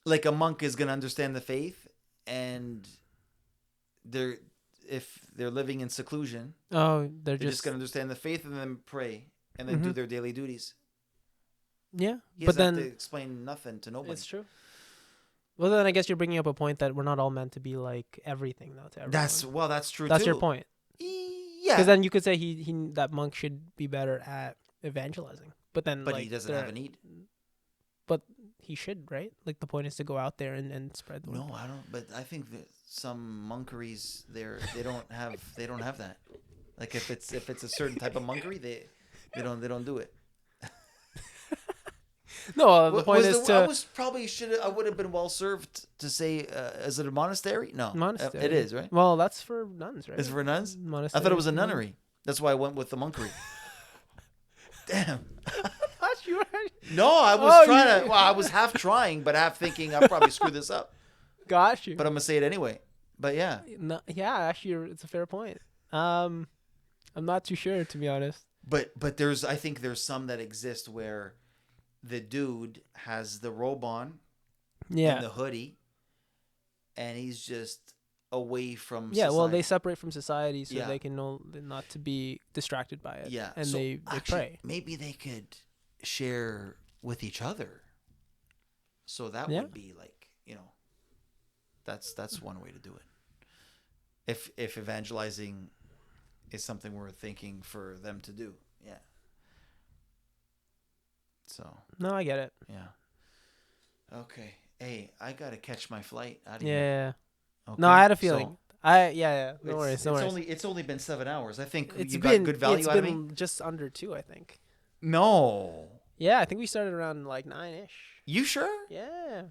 Like a monk is going to understand the faith, and if they're living in seclusion, they're just going to understand the faith and then pray and then do their daily duties. Yeah. He doesn't have to explain nothing to nobody. It's true. Well, then I guess you're bringing up a point that we're not all meant to be like everything, though, to everyone. That's true. That's too. your point. Yeah. Because then you could say that monk should be better at evangelizing, but he doesn't have a need. But he should, right? Like the point is to go out there and spread the word. No, I don't. But I think that some monkeries they don't have that. Like if it's a certain type of monkery, they don't do it. No, the point is I would have been well served to say, is it a monastery? No, monastery. It is, right? Well, that's for nuns, right? Is it for nuns? Monastery. I thought it was a nunnery. That's why I went with the monkery. Damn. No, I was trying to. Well, I was half trying, but half thinking I'll probably screw this up. Got you. But I'm gonna say it anyway. But yeah. No, yeah, actually, it's a fair point. I'm not too sure, to be honest. But I think there's some that exist where the dude has the robe on, and the hoodie, and he's just away from society. Well, they separate from society so they can not to be distracted by it. Yeah, and so they pray. Maybe they could share with each other. So that would be like, that's one way to do it. If evangelizing is something we're thinking for them to do. Yeah. So. No, I get it. Yeah. Okay. Hey, I gotta catch my flight out of here. Yeah. Okay. No, I had a feeling. No worries. It's only been 7 hours. I think you got good value out of me. It's been just under 2, I think. No. Yeah, I think we started around like 9-ish. You sure? Yeah.